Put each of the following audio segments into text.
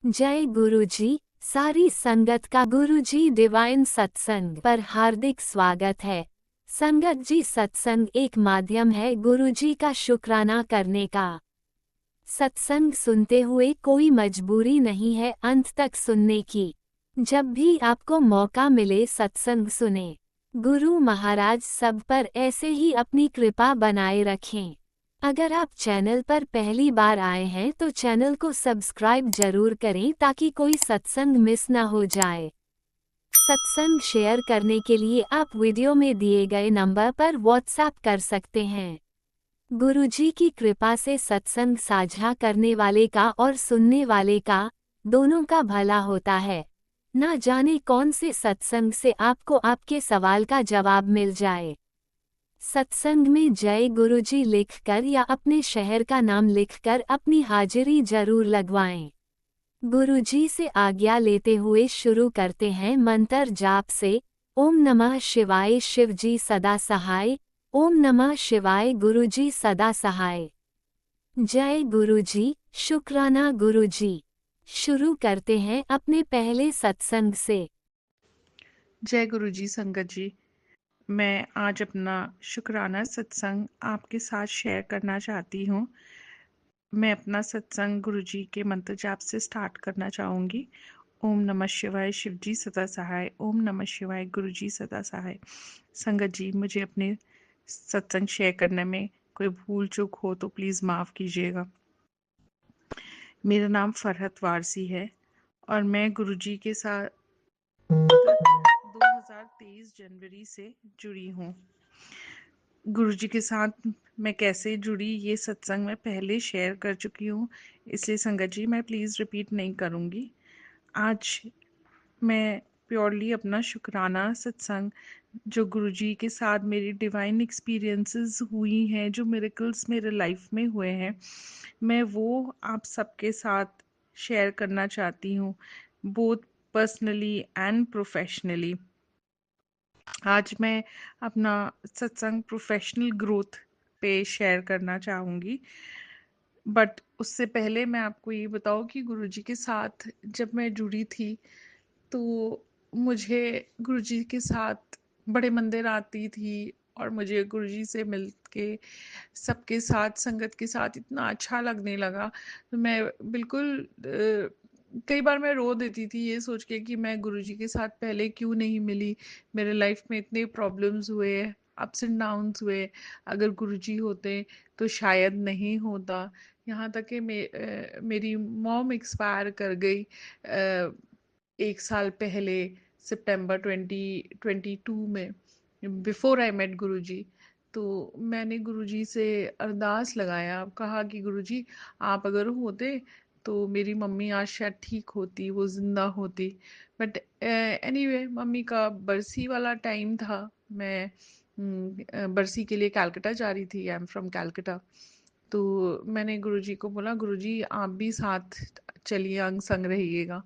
जय गुरुजी। सारी संगत का गुरुजी डिवाइन सत्संग पर हार्दिक स्वागत है। संगत जी, सत्संग एक माध्यम है गुरुजी का शुक्राना करने का। सत्संग सुनते हुए कोई मजबूरी नहीं है अंत तक सुनने की। जब भी आपको मौका मिले सत्संग सुने। गुरु महाराज सब पर ऐसे ही अपनी कृपा बनाए रखें। अगर आप चैनल पर पहली बार आए हैं तो चैनल को सब्सक्राइब जरूर करें ताकि कोई सत्संग मिस न हो जाए। सत्संग शेयर करने के लिए आप वीडियो में दिए गए नंबर पर व्हाट्सएप कर सकते हैं। गुरुजी की कृपा से सत्संग साझा करने वाले का और सुनने वाले का दोनों का भला होता है। ना जाने कौन से सत्संग से आपको आपके सवाल का जवाब मिल जाए। सत्संग में जय गुरुजी लिखकर या अपने शहर का नाम लिखकर अपनी हाजिरी जरूर लगवाएं। गुरुजी से आज्ञा लेते हुए शुरू करते हैं मंत्र जाप से। ओम नमः शिवाय शिवजी सदा सहाय। ओम नमः शिवाय गुरुजी सदा सहाय। जय गुरुजी, शुक्राना गुरुजी। शुरू करते हैं अपने पहले सत्संग से। जय गुरु जी। संगत जी, मैं आज अपना शुक्राना सत्संग आपके साथ शेयर करना चाहती हूँ। मैं अपना सत्संग गुरु जी के मंत्र जाप से स्टार्ट करना चाहूँगी। ओम नमः शिवाय शिवजी सदा सहाय। ओम नमः शिवाय गुरु जी सदा सहाय। संगत जी, मुझे अपने सत्संग शेयर करने में कोई भूल चूक हो तो प्लीज़ माफ़ कीजिएगा। मेरा नाम फरहत वारसी है और मैं गुरु जी के साथ 2023 जनवरी से जुड़ी हूँ। गुरुजी के साथ मैं कैसे जुड़ी ये सत्संग मैं पहले शेयर कर चुकी हूँ, इसलिए संगत जी मैं प्लीज़ रिपीट नहीं करूँगी। आज मैं प्योरली अपना शुक्राना सत्संग जो गुरुजी के साथ मेरी डिवाइन एक्सपीरियंसेस हुई हैं, जो मिरेकल्स मेरे लाइफ में हुए हैं, मैं वो आप सबके साथ शेयर करना चाहती हूँ, बोथ पर्सनली एंड प्रोफेशनली। आज मैं अपना सत्संग प्रोफेशनल ग्रोथ पे शेयर करना चाहूँगी, बट उससे पहले मैं आपको ये बताऊँ कि गुरुजी के साथ जब मैं जुड़ी थी तो मुझे गुरुजी के साथ बड़े मंदिर आती थी और मुझे गुरुजी से मिल के सबके साथ संगत के साथ इतना अच्छा लगने लगा। तो मैं बिल्कुल कई बार मैं रो देती थी ये सोच के कि मैं गुरुजी के साथ पहले क्यों नहीं मिली। मेरे लाइफ में इतने प्रॉब्लम्स हुए, अप्स एंड डाउन्स हुए, अगर गुरुजी होते तो शायद नहीं होता। यहाँ तक कि मेरी मॉम एक्सपायर कर गई 1 साल पहले, सितंबर 2022 में, बिफोर आई मेट गुरुजी। तो मैंने गुरुजी से अरदास लगाया, कहा कि गुरुजी आप अगर होते तो मेरी मम्मी आज शायद ठीक होती, वो ज़िंदा होती। बट एनीवे मम्मी का बरसी वाला टाइम था। मैं बरसी के लिए कलकत्ता जा रही थी। I am from Calcutta. तो मैंने गुरुजी को बोला, गुरुजी आप भी साथ चलिए, अंग संग रहिएगा।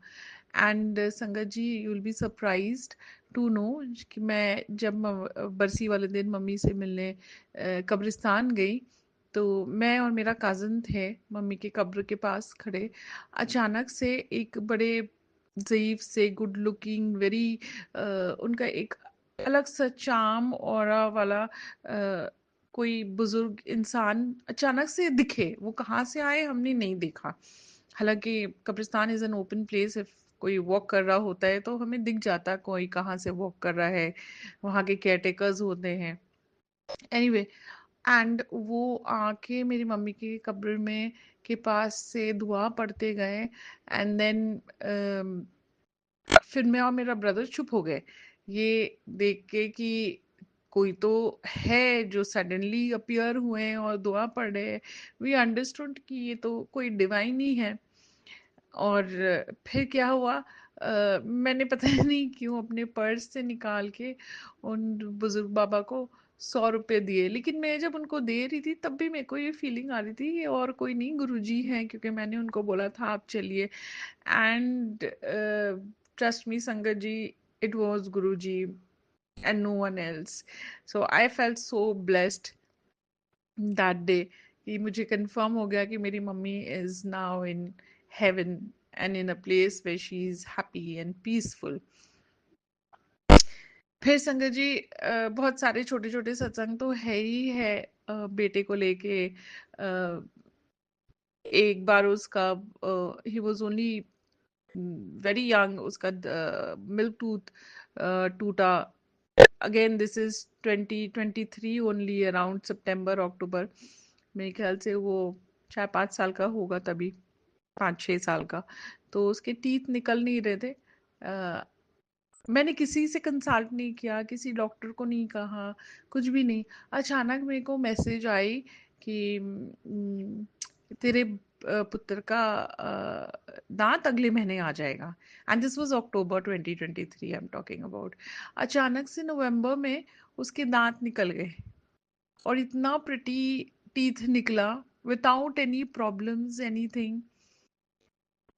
And Sangat ji, you will be surprised to know कि मैं जब बरसी वाले दिन मम्मी से मिलने कब्रिस्तान गई तो मैं और मेरा कज़न थे मम्मी के कब्र के पास खड़े। अचानक से एक बड़े ज़ईफ़ से गुड लुकिंग वेरी उनका एक अलग सा चार्म ऑरा वाला कोई बुजुर्ग इंसान अचानक से दिखे। वो कहाँ से आए हमने नहीं देखा। हालांकि कब्रिस्तान इज़ एन ओपन प्लेस, कोई वॉक कर रहा होता है तो हमें दिख जाता कोई कहाँ से वॉक कर रहा है, वहाँ के केयरटेकर्स होते हैं। एनीवे, एंड वो आके मेरी मम्मी की कब्र में के पास से दुआ पढ़ते गए। एंड देन फिर मैं और मेरा ब्रदर चुप हो गए ये देख के कि कोई तो है जो सडनली अपीयर हुए हैं और दुआ पढ़ रहे हैं। वी अंडरस्टूड कि ये तो कोई डिवाइन ही है। और फिर क्या हुआ, मैंने पता नहीं क्यों अपने पर्स से निकाल के उन बुजुर्ग बाबा को 100 रुपए दिए। लेकिन मैं जब उनको दे रही थी तब भी मेरे को ये फीलिंग आ रही थी ये और कोई नहीं गुरुजी हैं, क्योंकि मैंने उनको बोला था आप चलिए। And trust me Sangat ji, it was Guruji and no one else. So I felt so blessed that day कि मुझे कंफर्म हो गया कि मेरी mummy is now in heaven and in a place where she is happy and peaceful. फिर संगत जी बहुत सारे छोटे छोटे सत्संग तो है ही है बेटे को लेके। एक बार उसका ही वॉज ओनली वेरी यंग, उसका मिल्क टूथ टूटा। Again this is 2023 only, around September October, मेरे ख्याल से वो 4-5 साल का होगा तभी, 5-6 साल का। तो उसके टीथ निकल नहीं रहे थे। मैंने किसी से कंसल्ट नहीं किया, किसी डॉक्टर को नहीं कहा, कुछ भी नहीं। अचानक मेरे को मैसेज आई कि तेरे पुत्र का दांत अगले महीने आ जाएगा। And this was October 2023 I am talking about. अचानक से नवंबर में उसके दांत निकल गए और इतना प्रिटी टीथ निकला विदाउट एनी प्रॉब्लम्स एनीथिंग।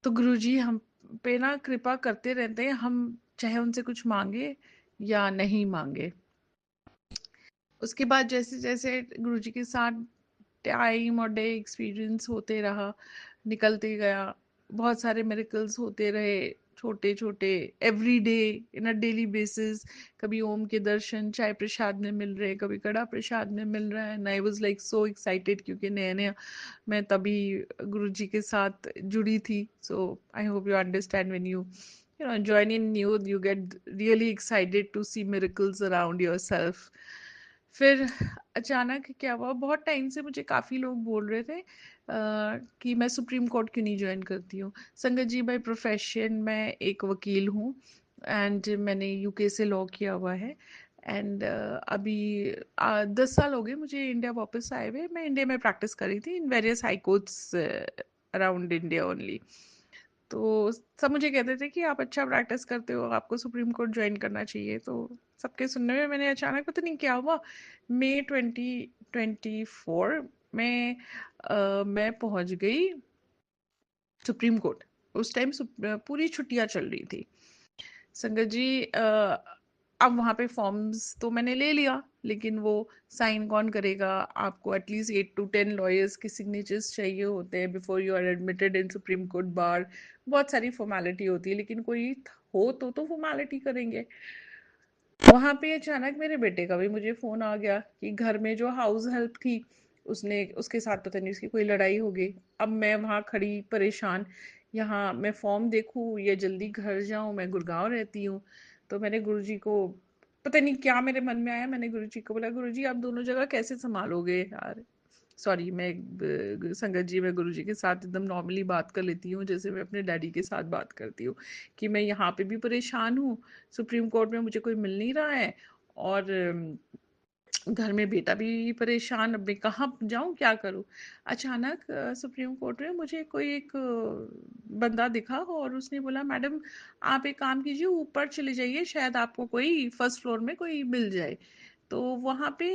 तो गुरुजी हम पे ना कृपा करते रहते हैं, हम चाहे उनसे कुछ मांगे या नहीं मांगे। उसके बाद जैसे जैसे गुरुजी के साथ टाइम और डे एक्सपीरियंस होते रहा, निकलते गया, बहुत सारे मिरेकल्स होते रहे, छोटे छोटे, एवरी डे, इन अ डेली बेसिस। कभी ओम के दर्शन चाय प्रसाद में मिल रहे, कभी कड़ा प्रसाद में मिल रहा है। आई वाज लाइक सो एक्साइटेड, क्योंकि नया नया मैं तभी गुरुजी के साथ जुड़ी थी। So I hope you understand, when you know join in new, you get really excited to see miracles around yourself. फिर अचानक क्या हुआ, बहुत टाइम से मुझे काफ़ी लोग बोल रहे थे कि मैं सुप्रीम कोर्ट क्यों नहीं ज्वाइन करती हूँ। संगत जी, बाय प्रोफेशन मैं एक वकील हूँ एंड मैंने यूके से लॉ किया हुआ है। एंड अभी 10 साल हो गए मुझे इंडिया वापस आए हुए। मैं इंडिया में प्रैक्टिस करी थी in various high courts around India only. तो सब मुझे कहते थे कि आप अच्छा प्रैक्टिस करते हो, आपको सुप्रीम कोर्ट ज्वाइन करना चाहिए। तो सबके सुनने में मैंने अचानक पता नहीं क्या हुआ, मई 2024 में मैं पहुंच गई सुप्रीम कोर्ट। उस टाइम पूरी छुट्टियां चल रही थी। संगत जी अब वहाँ पे फॉर्म्स तो मैंने ले लिया, लेकिन वो साइन कौन करेगा? आपको एटलीस्ट 8 to 10 लॉयर्स के सिग्नेचर्स चाहिए होते हैं before you are admitted in supreme court bar. बहुत सारी फॉर्मेलिटी होती है, लेकिन कोई हो तो फॉर्मेलिटी करेंगे। वहाँ पे अचानक मेरे बेटे का भी मुझे फ़ोन आ गया कि घर में जो हाउस हेल्प थी, उसने उसके साथ पता नहीं उसकी कोई लड़ाई हो गई। अब मैं वहाँ खड़ी परेशान, यहाँ मैं फॉर्म देखूँ या जल्दी घर जाऊँ, मैं गुड़गांव रहती हूँ। तो मैंने गुरुजी को पता नहीं क्या मेरे मन में आया, मैंने गुरुजी को बोला, गुरुजी आप दोनों जगह कैसे संभालोगे यार? सॉरी, मैं संगत जी, मैं गुरुजी के साथ एकदम नॉर्मली बात कर लेती हूँ जैसे मैं अपने डैडी के साथ बात करती हूँ, कि मैं यहाँ पे भी परेशान हूँ, सुप्रीम कोर्ट में मुझे कोई मिल नहीं रहा है, और घर में बेटा भी परेशान, अब मैं कहाँ जाऊँ, क्या करूँ? अचानक सुप्रीम कोर्ट में मुझे कोई एक बंदा दिखा और उसने बोला, मैडम आप एक काम कीजिए, ऊपर चले जाइए, शायद आपको कोई फर्स्ट फ्लोर में कोई मिल जाए। तो वहाँ पे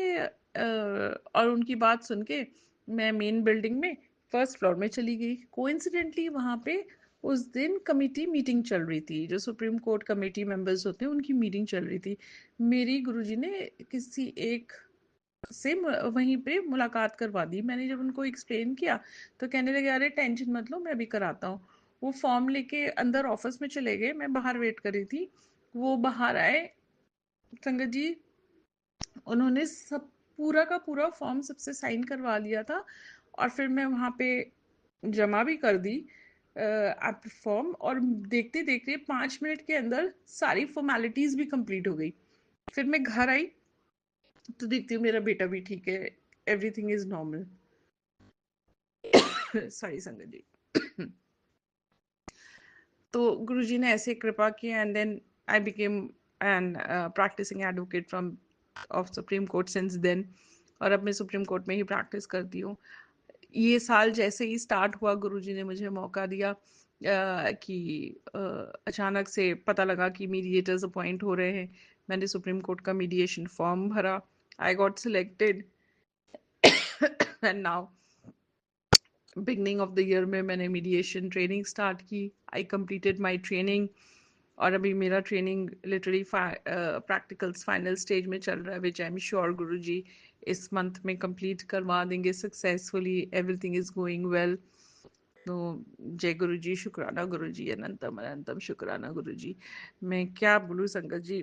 और उनकी बात सुन के मैं मेन बिल्डिंग में फर्स्ट फ्लोर में चली गई। कोइंसिडेंटली वहाँ पे उस दिन कमेटी मीटिंग चल रही थी, जो सुप्रीम कोर्ट कमेटी मेंबर्स होते हैं उनकी मीटिंग चल रही थी। मेरी गुरुजी ने किसी एक से वहीं पे मुलाकात करवा दी। मैंने जब उनको एक्सप्लेन किया तो कहने लगे, अरे टेंशन मत लो, मैं अभी कराता हूँ। वो फॉर्म लेके अंदर ऑफिस में चले गए, मैं बाहर वेट कर रही थी। वो बाहर आए, संगत जी, उन्होंने सब पूरा का पूरा फॉर्म सबसे साइन करवा लिया था, और फिर मैं वहाँ पे जमा भी कर दी फॉर्म, और देखते देखते 5 मिनट के अंदर सारी फॉर्मेलिटीज भी कंप्लीट हो गई। फिर मैं घर आई तो देखती हूँ मेरा बेटा भी ठीक है, एवरीथिंग इज नॉर्मल। सॉरी संगत जी। तो गुरुजी ने ऐसे कृपा की, and then I became an practising advocate from of Supreme Court since then. और अब मैं सुप्रीम कोर्ट में ही प्रैक्टिस करती हूँ। ये साल जैसे ही स्टार्ट हुआ, गुरुजी ने मुझे मौका दिया कि अचानक से पता लगा कि मीडिएटर्स अपॉइंट हो रहे हैं। मैंने सुप्रीम कोर्ट का मीडिएशन फॉर्म भरा, I got selected, and now beginning of the year में मैंने मीडिएशन ट्रेनिंग स्टार्ट की। आई कंप्लीटेड माय ट्रेनिंग, और अभी मेरा training literally practicals final stage में चल रहा है, विच आई एम श्योर गुरुजी इस मंथ में कंप्लीट करवा देंगे successfully. Everything is going well. तो जय गुरु जी, शुक्राना गुरु जी, अनंतम अनंतम शुक्राना गुरु जी। मैं क्या बोलूं Sangat ji.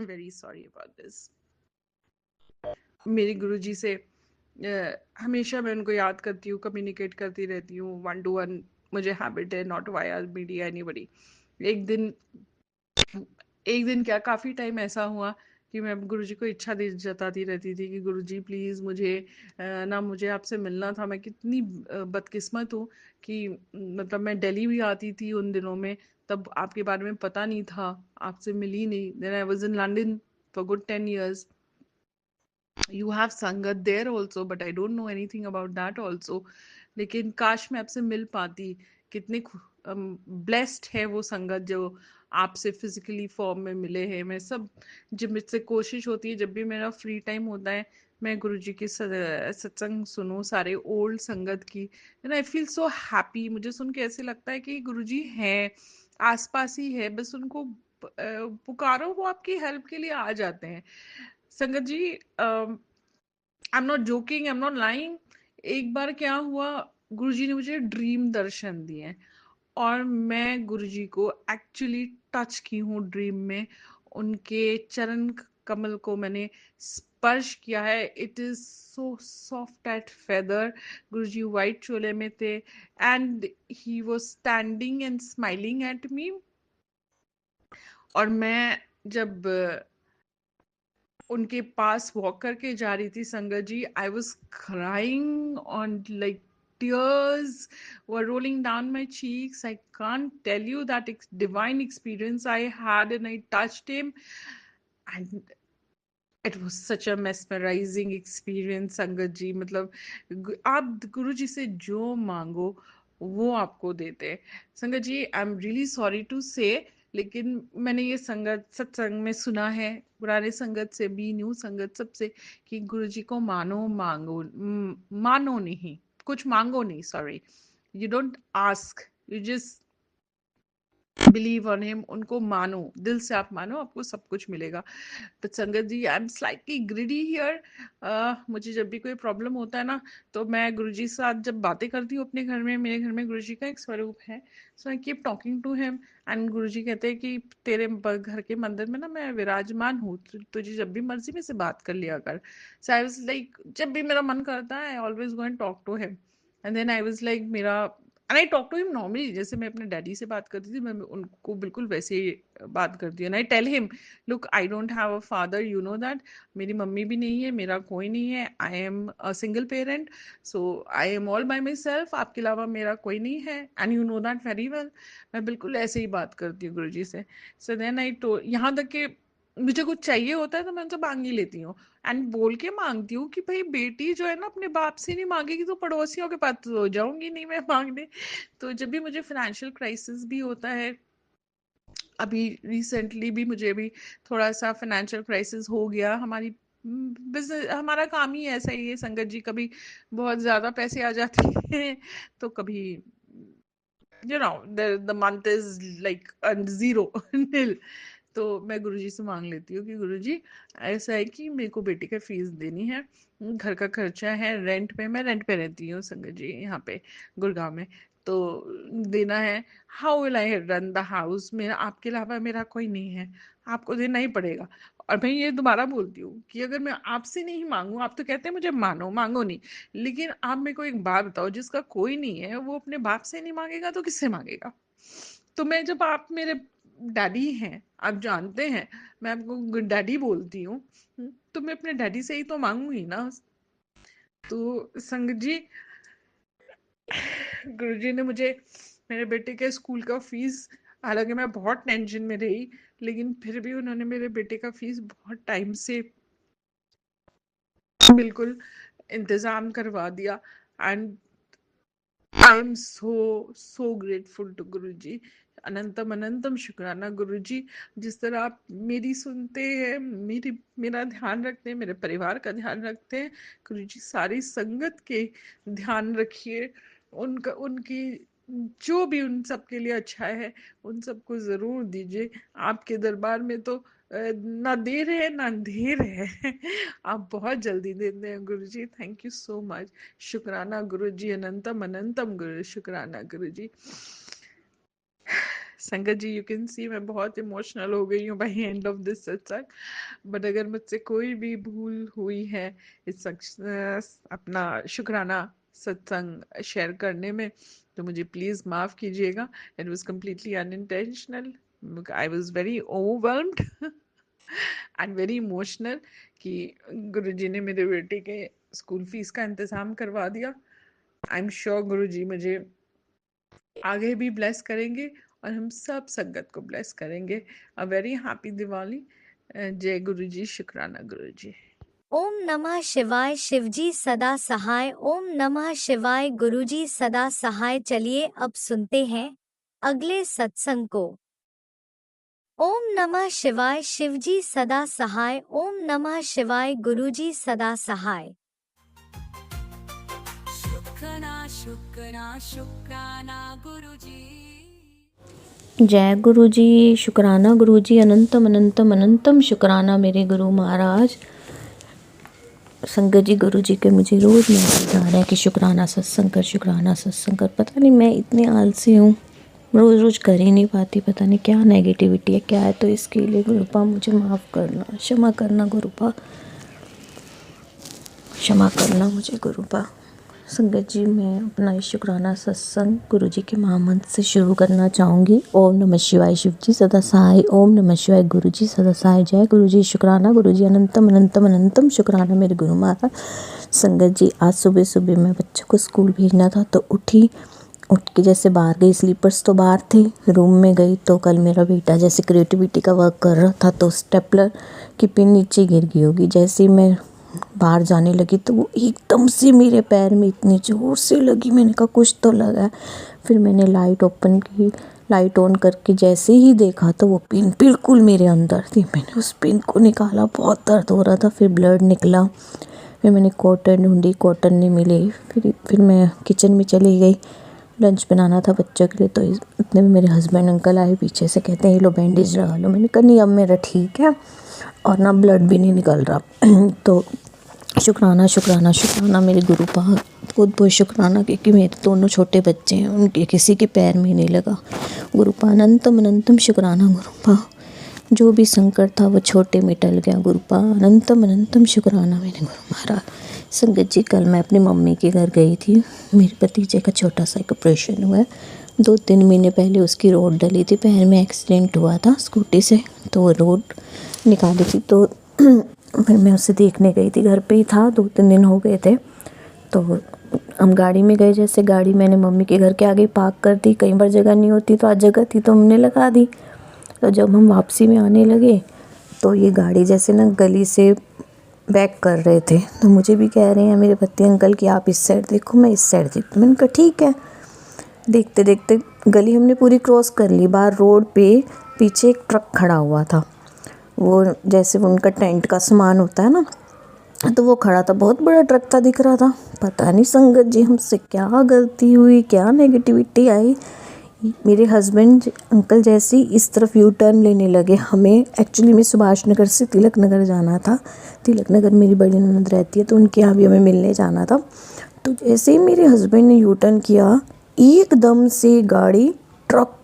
Very sorry about this. मेरे गुरु जी से हमेशा मैं उनको याद करती हूँ, कम्युनिकेट करती रहती हूँ, 1-to-1 मुझे हैबिट है, नॉट वाया मीडिया एनीबडी। एक दिन एक दिन क्या, काफ़ी टाइम ऐसा हुआ कि मैं गुरुजी को इच्छा दे जताती रहती थी कि गुरुजी प्लीज़ मुझे ना मुझे आपसे मिलना था। मैं कितनी बदकिस्मत हूँ कि मतलब मैं दिल्ली भी आती थी उन दिनों में, तब आपके बारे में पता नहीं था, आपसे मिली नहीं। Then I was in London for good 10 years. You have संगत there also, but I don't know anything about that also. लेकिन काश मैं आपसे मिल पाती। कितने ब्लेस्ड है वो संगत जो आपसे फिजिकली फॉर्म में मिले हैं। मैं सब जब मुझसे कोशिश होती है, जब भी मेरा फ्री टाइम होता है, मैं गुरुजी की सत्संग सुनूं, सारे ओल्ड संगत की, and I feel so happy. मुझे सुन के ऐसे लगता है कि गुरुजी हैं, आसपास ही है, बस उनको पुकारो, वो आपकी हेल्प के लिए आ जाते हैं। Sangat ji, I am not joking, I am not lying. एक बार क्या हुआ, गुरुजी ने मुझे ड्रीम दर्शन दिए और मैं गुरुजी को एक्चुअली टच की हूँ ड्रीम में। उनके चरण कमल को मैंने स्पर्श किया है। It is so soft at feather. Guruji white चोले में थे and he was standing and smiling at me. और मैं जब उनके पास वॉक करके जा रही थी Sangat ji, I was crying on like tears were rolling down my cheeks. I can't tell you that divine experience I had, and I touched him, and it was such a mesmerising experience संगत जी। मतलब आप गुरु जी से जो मांगो वो आपको देते हैं। Sangat ji, I am really sorry to say, लेकिन मैंने ये संगत सत्संग में सुना है, पुराने संगत से भी, न्यू संगत सबसे, कि गुरु जी को मानो, मांगो मानो नहीं, कुछ मांगो नहीं, sorry, you don't ask, you just believe on him. उनको मानो, दिल से आप मानो, आपको सब कुछ मिलेगा। But Sangat ji, I am slightly greedy here. मुझे जब भी कोई प्रॉब्लम होता है ना, तो मैं गुरुजी के साथ जब बातें करती हूँ अपने घर में, मेरे घर में गुरुजी का एक स्वरूप है, so I keep talking to him and Guruji कहते हैं कि तेरे घर के मंदिर में ना मैं विराजमान हूँ, तुझे जब भी मर्जी में से बात कर लिया कर। सो आई वाज लाइक, जब भी मेरा मन करता है, I always go and talk to him. And then I was like, मेरा and I talk to him normally, जैसे मैं अपने डैडी से बात करती थी, मैं उनको बिल्कुल वैसे ही बात करती हूँ। And I tell him, look, I don't have a father, you know that, मेरी मम्मी भी नहीं है, मेरा कोई नहीं है, I am a single parent, so I am all by myself, आपके अलावा मेरा कोई नहीं है, and you know that very well. मैं बिल्कुल ऐसे ही बात करती हूँ गुरु जी से। सो देन आई टो, यहाँ तक कि मुझे कुछ चाहिए होता है तो मैं उनसे मांग ही लेती हूँ, एंड बोल के मांगती हूँ कि भाई बेटी जो है ना अपने बाप से नहीं मांगेगी तो पड़ोसियों के पास तो जाऊंगी नहीं मैं मांगने। तो जब भी मुझे फाइनेंशियल क्राइसिस भी होता है, अभी रिसेंटली भी मुझे भी थोड़ा सा फाइनेंशियल क्राइसिस हो गया। हमारी बिजनेस, हमारा काम ही ऐसा ही है संगत जी, कभी बहुत ज़्यादा पैसे आ जाते हैं, तो कभी the month is like zero nil। तो मैं गुरुजी से मांग लेती हूँ कि गुरुजी ऐसा है कि मेरे को बेटी का फीस देनी है, घर का खर्चा है, रेंट पे, मैं रेंट पे रहती हूँ संगत जी यहाँ पे गुड़गांव में, तो देना है। How will I run the house, मेरा आपके अलावा मेरा कोई नहीं है, आपको देना ही पड़ेगा। और मैं ये दोबारा बोलती हूँ कि अगर मैं आपसे नहीं मांगू, आप तो कहते हैं मुझे मानो, मांगो नहीं, लेकिन आप मेरे को एक बात बताओ, जिसका कोई नहीं है वो अपने बाप से नहीं मांगेगा तो किससे मांगेगा? तो मैं, जब आप मेरे डैडी हैं, आप जानते हैं मैं आपको डैडी बोलती हूँ, तो मैं अपने डैडी से ही तो मांगूंगी ना। तो संगत जी, गुरुजी ने मुझे मेरे बेटे के स्कूल का फीस, हालांकि मैं बहुत टेंशन में रही, लेकिन फिर भी उन्होंने मेरे बेटे का फीस बहुत टाइम से बिल्कुल इंतजाम करवा दिया। And I am so so grateful to Guruji. अनंतम अनंतम शुक्राना गुरुजी, जिस तरह आप मेरी सुनते हैं, मेरा ध्यान रखते हैं, मेरे परिवार का ध्यान रखते हैं। गुरुजी सारी संगत के ध्यान रखिए, उनका, उनकी जो भी उन सब के लिए अच्छा है उन सबको ज़रूर दीजिए। आपके दरबार में तो ना देर है ना अंधेर है। आप बहुत जल्दी देते हैं गुरुजी, थैंक यू सो मच। शुक्राना गुरुजी, अनंतम अनंतम गुरु, शुक्राना गुरुजी। संगत जी, यू कैन सी मैं बहुत इमोशनल हो गई हूँ बाई एंड ऑफ दिस सत्संग। बट अगर मुझसे कोई भी भूल हुई है इस अपना शुक्राना सत्संग शेयर करने में, तो मुझे प्लीज माफ कीजिएगा। It was completely unintentional. I was very overwhelmed and very emotional कि गुरुजी ने मेरे बेटे के स्कूल फीस का इंतजाम करवा दिया। आई एम श्योर गुरुजी मुझे आगे भी ब्लेस करेंगे और हम सब संगत को ब्लेस करेंगे। A very happy Diwali. जय गुरुजी, शुक्राना गुरुजी। ओम नमः शिवाय। शिवजी सदा सहाय। ओम नमः शिवाय। गुरुजी सदा सहाय। चलिए अब सुनते हैं अगले सत्संग को। ओम नमः शिवाय। शिवजी सदा सहाय। ओम नमः शिवाय। गुरुजी सदा सहाय। शुक्राना गुरुजी। जय गुरु जी, शुक्राना गुरु जी, अनंतम अनंतम अनंतम शुक्राना मेरे गुरु महाराज। संगत जी, गुरु जी के मुझे रोज़ मैसेज आ रहे हैं कि शुक्राना सत्संग कर, शुक्राना सत्संग कर। पता नहीं मैं इतने आलसी हूँ, रोज़ रोज़ कर ही नहीं पाती। पता नहीं क्या नेगेटिविटी है, क्या है। तो इसके लिए गुरुपा मुझे माफ़ करना, क्षमा करना गुरुपा, क्षमा करना मुझे गुरुपा। संगत जी, मैं अपना इस शुक्राना सत्संग गुरु जी के महामंत्र से शुरू करना चाहूँगी। ओम नमः शिवाय। शिव जी सदा सहाय। ओम नमः शिवाय। गुरु जी सदा सहाय। जय गुरु जी, शुक्राना गुरु जी, अनंतम अनंतम अनंतम शुक्राना मेरे गुरु महाराज। संगत जी, आज सुबह सुबह मैं बच्चों को स्कूल भेजना था तो उठ के जैसे बाहर गई, स्लीपर्स तो बाहर थे, रूम में गई तो कल मेरा बेटा जैसे क्रिएटिविटी का वर्क कर रहा था तो स्टेपलर की पिन नीचे गिर गई होगी। जैसे ही मैं बाहर जाने लगी तो वो एकदम से मेरे पैर में इतनी ज़ोर से लगी। मैंने कहा कुछ तो लगा है। फिर मैंने लाइट ओपन की, लाइट ऑन करके जैसे ही देखा तो वो पिन बिल्कुल मेरे अंदर थी। मैंने उस पिन को निकाला, बहुत दर्द हो रहा था। फिर ब्लड निकला। फिर मैंने कॉटन ढूंढी, कॉटन नहीं मिली। फिर मैं किचन में चली गई, लंच बनाना था बच्चों के लिए। तो इतने में मेरे हस्बैंड अंकल आए पीछे से, कहते हैं ये लो बैंडेज लगा लो। मैंने कहा नहीं, अब मेरा ठीक है और ना ब्लड भी नहीं निकल रहा। तो शुक्राना शुक्राना शुक्राना मेरे गुरु पा, बहुत बहुत शुक्राना, क्योंकि मेरे दोनों छोटे बच्चे हैं, उनके किसी के पैर में नहीं लगा। गुरुपा अनंतम अनंतम शुक्राना गुरुपा। जो भी संकट था वो छोटे में टल गया गुरुपा। अनंतम अनंतम शुक्राना मेरे गुरु महाराज। संगत जी, कल मैं अपनी मम्मी के घर गई थी। मेरे भतीजे का छोटा सा एक ऑपरेशन हुआ है। 2-3 महीने पहले उसकी रोड डली थी, पैर में एक्सीडेंट हुआ था स्कूटी से, तो वो रोड निकाली थी। तो फिर मैं उसे देखने गई थी, घर पे ही था, 2-3 दिन हो गए थे। तो हम गाड़ी में गए, जैसे गाड़ी मैंने मम्मी के घर के आगे पार्क कर दी। कई बार जगह नहीं होती, तो आज जगह थी तो हमने लगा दी। तो जब हम वापसी में आने लगे तो ये गाड़ी जैसे ना गली से बैक कर रहे थे, तो मुझे भी कह रहे हैं मेरे पति अंकल कि आप इस साइड देखो, मैं इस साइड देखती। मैंने कहा ठीक है। देखते देखते गली हमने पूरी क्रॉस कर ली। बाहर रोड पे पीछे एक ट्रक खड़ा हुआ था, वो जैसे उनका टेंट का सामान होता है ना, तो वो खड़ा था। बहुत बड़ा ट्रक था, दिख रहा था। पता नहीं संगत जी हमसे क्या गलती हुई, क्या नेगेटिविटी आई। मेरे हस्बैंड अंकल जैसे ही इस तरफ यू टर्न लेने लगे। हमें एक्चुअली में सुभाष नगर से तिलक नगर जाना था। तिलक नगर मेरी बड़ी ननद रहती है, तो उनके यहाँ भी हमें मिलने जाना था। तो जैसे ही मेरे हस्बैंड ने यू टर्न किया, एकदम से गाड़ी ट्रक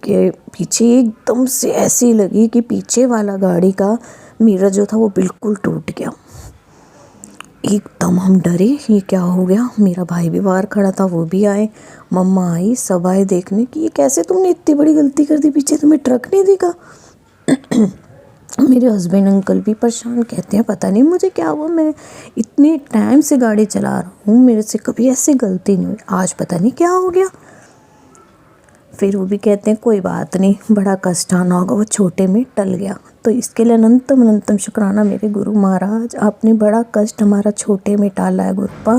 के पीछे एकदम से ऐसी लगी कि पीछे वाला गाड़ी का मिरर जो था वो बिल्कुल टूट गया। एकदम हम डरे, ये क्या हो गया। मेरा भाई भी बाहर खड़ा था, वो भी आए, मम्मा आई, सब आए देखने कि ये कैसे तुमने इतनी बड़ी गलती कर दी, पीछे तुम्हें ट्रक नहीं दिखा। मेरे हस्बैंड अंकल भी परेशान, कहते हैं पता नहीं मुझे क्या हुआ, मैं इतने टाइम से गाड़ी चला रहा हूँ, मेरे से कभी ऐसी गलती नहीं हुई, आज पता नहीं क्या हो गया। फिर वो भी कहते हैं कोई बात नहीं, बड़ा कष्ट आना होगा, वो छोटे में टल गया। तो इसके लिए अनंतम अनंतम शुक्राना मेरे गुरु महाराज, आपने बड़ा कष्ट हमारा छोटे में टाला है गुरुपा।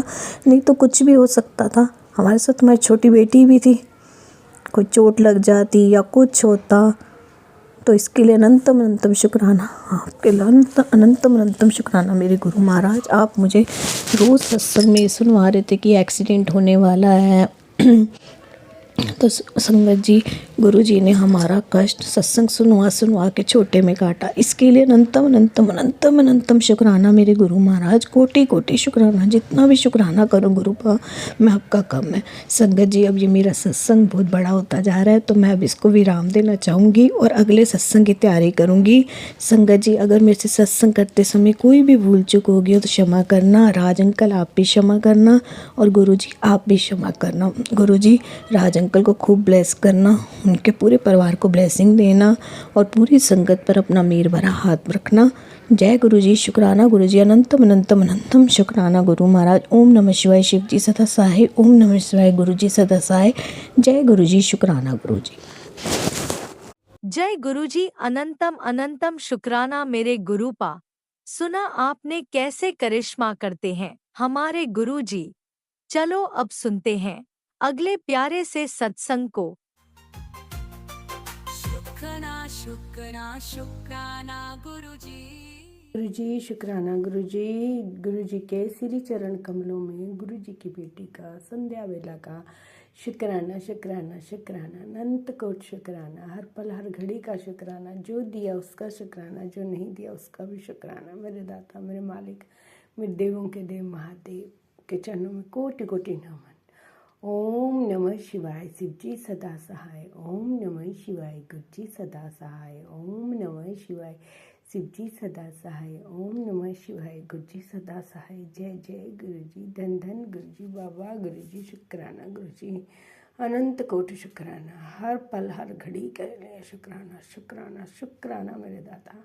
नहीं तो कुछ भी हो सकता था। हमारे साथ तुम्हारी छोटी बेटी भी थी, कोई चोट लग जाती या कुछ होता। तो इसके लिए अनंतम अनंतम शुक्राना आपके लिए, अनंतम अनंतम शुक्राना मेरे गुरु महाराज। आप मुझे रोज़ सत्संग में सुनवा रहे थे कि एक्सीडेंट होने वाला है, तो संगत जी, गुरु जी ने हमारा कष्ट सत्संग सुनवा के छोटे में काटा। इसके लिए अनंतम अनंतम अनंतम अनंतम शुक्राना मेरे गुरु महाराज, कोटि कोटि शुक्राना। जितना भी शुक्राना करूँ गुरु का मैं आपका कम है। संगत जी, अब ये मेरा सत्संग बहुत बड़ा होता जा रहा है, तो मैं अब इसको विराम देना चाहूँगी और अगले सत्संग की तैयारी करूँगी। संगत जी, अगर मेरे से सत्संग करते समय कोई भी भूल चूक होगी तो क्षमा करना। राज अंकल आप भी क्षमा करना और गुरु जी आप भी क्षमा करना। गुरु जी राज अंकल को खूब ब्लेस करना, उनके पूरे परिवार को ब्लेसिंग देना और पूरी संगत पर अपना मेर भरा हाथ रखना। जय गुरु जी, शुक्राना गुरु जी, अनंतम अनंतम अनंतम शुक्राना गुरु महाराज। ओम नमः शिवाय, शिव जी सदा सहाय। ओम नमः शिवाय, गुरु जी सदा सहाय। जय गुरु जी, शुक्राना गुरु जी। जय गुरु जी, अनंतम अनंतम शुक्राना मेरे गुरुपा। सुना आपने कैसे करिश्मा करते हैं हमारे गुरु जी। चलो अब सुनते हैं अगले प्यारे से सत्संग को। शुक्राना शुक्राना शुक्राना गुरुजी। गुरु जी शुक्राना गुरु जी के श्री चरण कमलों में गुरु जी की बेटी का संध्या वेला का शुक्राना शुक्राना शुक्राना, अनंत कोट शुक्राना, हर पल हर घड़ी का शुक्राना। जो दिया उसका शुक्राना, जो नहीं दिया उसका भी शुक्राना। मेरे दाता, मेरे मालिक, मेरे देवों के देव महादेव के चरणों में कोटि कोटि नमन। ओम नमः शिवाय, शिव जी सदा सहाय। ओम नमः शिवाय, गुरु जी सदा सहाय। ओम नमः शिवाय, शिव जी सदा सहाय। ओम नमः शिवाय, गुरु जी सदा सहाय। जय जय गुरु जी, धन धन गुरु जी, बाबा गुरु जी, शुक्राना गुरु जी, अनंत कोटि शुक्राना। हर पल हर घड़ी के लिए शुक्राना शुक्राना शुक्राना मेरे दाता।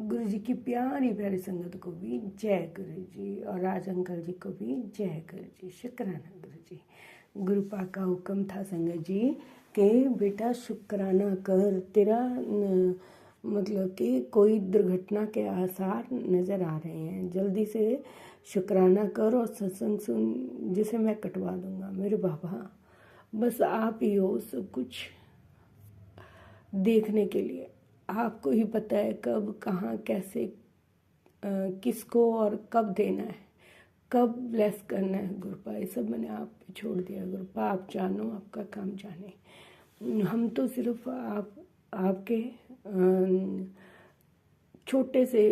गुरु जी की प्यारी प्यारी संगत को भी जय गुरु जी और राज अंकल जी को भी जय गुरु जी, शुक्राना गुरु जी। गुरुपा का हुक्म था संगत जी के बेटा शुक्राना कर, तेरा मतलब कि कोई दुर्घटना के आसार नज़र आ रहे हैं, जल्दी से शुक्राना कर और सत्संग सुन, जिसे मैं कटवा दूंगा। मेरे बाबा बस आप ही हो सब कुछ देखने के लिए। आपको ही पता है कब कहाँ कैसे किसको और कब देना है, कब ब्लेस करना है। गुरुपा ये सब मैंने आप पे छोड़ दिया। गुरुपा आप जानो, आपका काम जाने। हम तो सिर्फ आपके छोटे से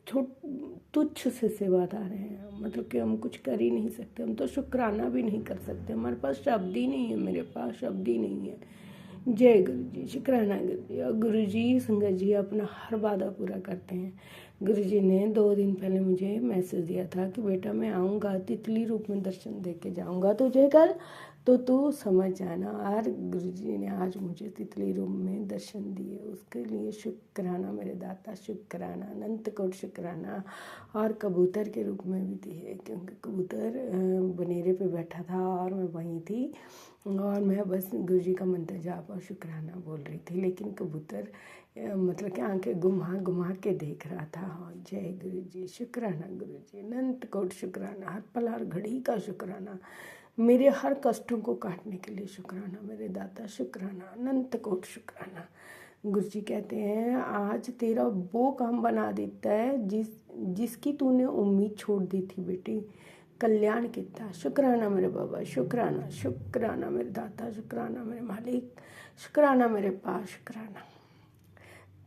तुच्छ से सेवादार हैं। मतलब कि हम कुछ कर ही नहीं सकते, हम तो शुक्राना भी नहीं कर सकते। हमारे पास शब्द ही नहीं है, मेरे पास शब्द ही नहीं है। जय गुरु जी, शुक्राना गुरु जी। और गुरु जी संगत जी अपना हर वादा पूरा करते हैं। गुरु जी ने 2 दिन पहले मुझे मैसेज दिया था कि बेटा मैं आऊँगा, तितली रूप में दर्शन दे के जाऊँगा तुझे कल, तो तू समझ जाना। और गुरु जी ने आज मुझे तितली रूप में दर्शन दिए, उसके लिए शुक्राना मेरे दाता, शुक्राना, अनंत कोट शुक्राना। और कबूतर के रूप में भी दिए, क्योंकि कबूतर बनेरे पे बैठा था और मैं वहीं थी और मैं बस गुरु जी का मंत्र जाप और शुक्राना बोल रही थी, लेकिन कबूतर मतलब कि आंखें घुमा के देख रहा था। जय गुरु जी, शुक्राना गुरु जी, अनंत कोट शुक्राना, हर पल हर घड़ी का शुक्राना। मेरे हर कष्टों को काटने के लिए शुक्राना मेरे दाता, शुक्राना, अनंत कोट शुक्राना। गुरु जी कहते हैं आज तेरा वो काम बना देता है जिसकी तूने उम्मीद छोड़ दी थी बेटी, कल्याण कितना। शुक्राना मेरे बाबा, शुक्राना शुक्राना मेरे दाता, शुक्राना मेरे मालिक, शुक्राना मेरे पास, शुक्राना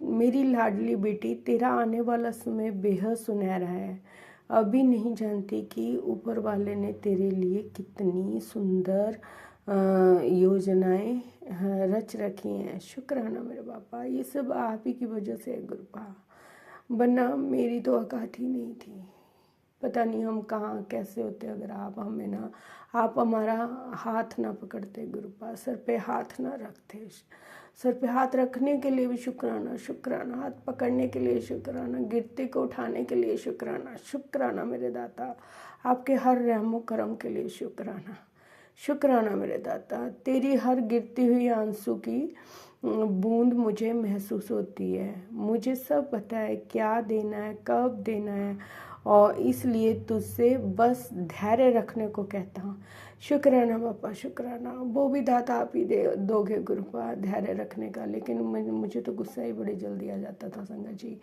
मेरी लाडली बेटी। तेरा आने वाला समय बेहद सुनहरा है। अभी नहीं जानती कि ऊपर वाले ने तेरे लिए कितनी सुंदर योजनाएं रच रखी हैं। शुक्राना मेरे बाबा, ये सब आप ही की वजह से है गुरुपा, वरना मेरी तो औकात ही नहीं थी। पता नहीं हम कहाँ कैसे होते अगर आप हमारा हाथ ना पकड़ते गुरुपा, सर पे हाथ ना रखते। सर पे हाथ रखने के लिए भी शुक्राना शुक्राना, हाथ पकड़ने के लिए शुक्राना, गिरते को उठाने के लिए शुक्राना शुक्राना मेरे दाता, आपके हर रहमो करम के लिए शुक्राना शुक्राना मेरे दाता। तेरी हर गिरती हुई आंसू की बूंद मुझे महसूस होती है। मुझे सब पता है क्या देना है, कब देना है और इसलिए तुझसे बस धैर्य रखने को कहता हूँ। शुक्राना बापा, शुक्राना। वो भी दाता आप ही दे दोगे कृपा धैर्य रखने का, लेकिन मुझे तो गुस्सा ही बड़ी जल्दी आ जाता था संगत जी।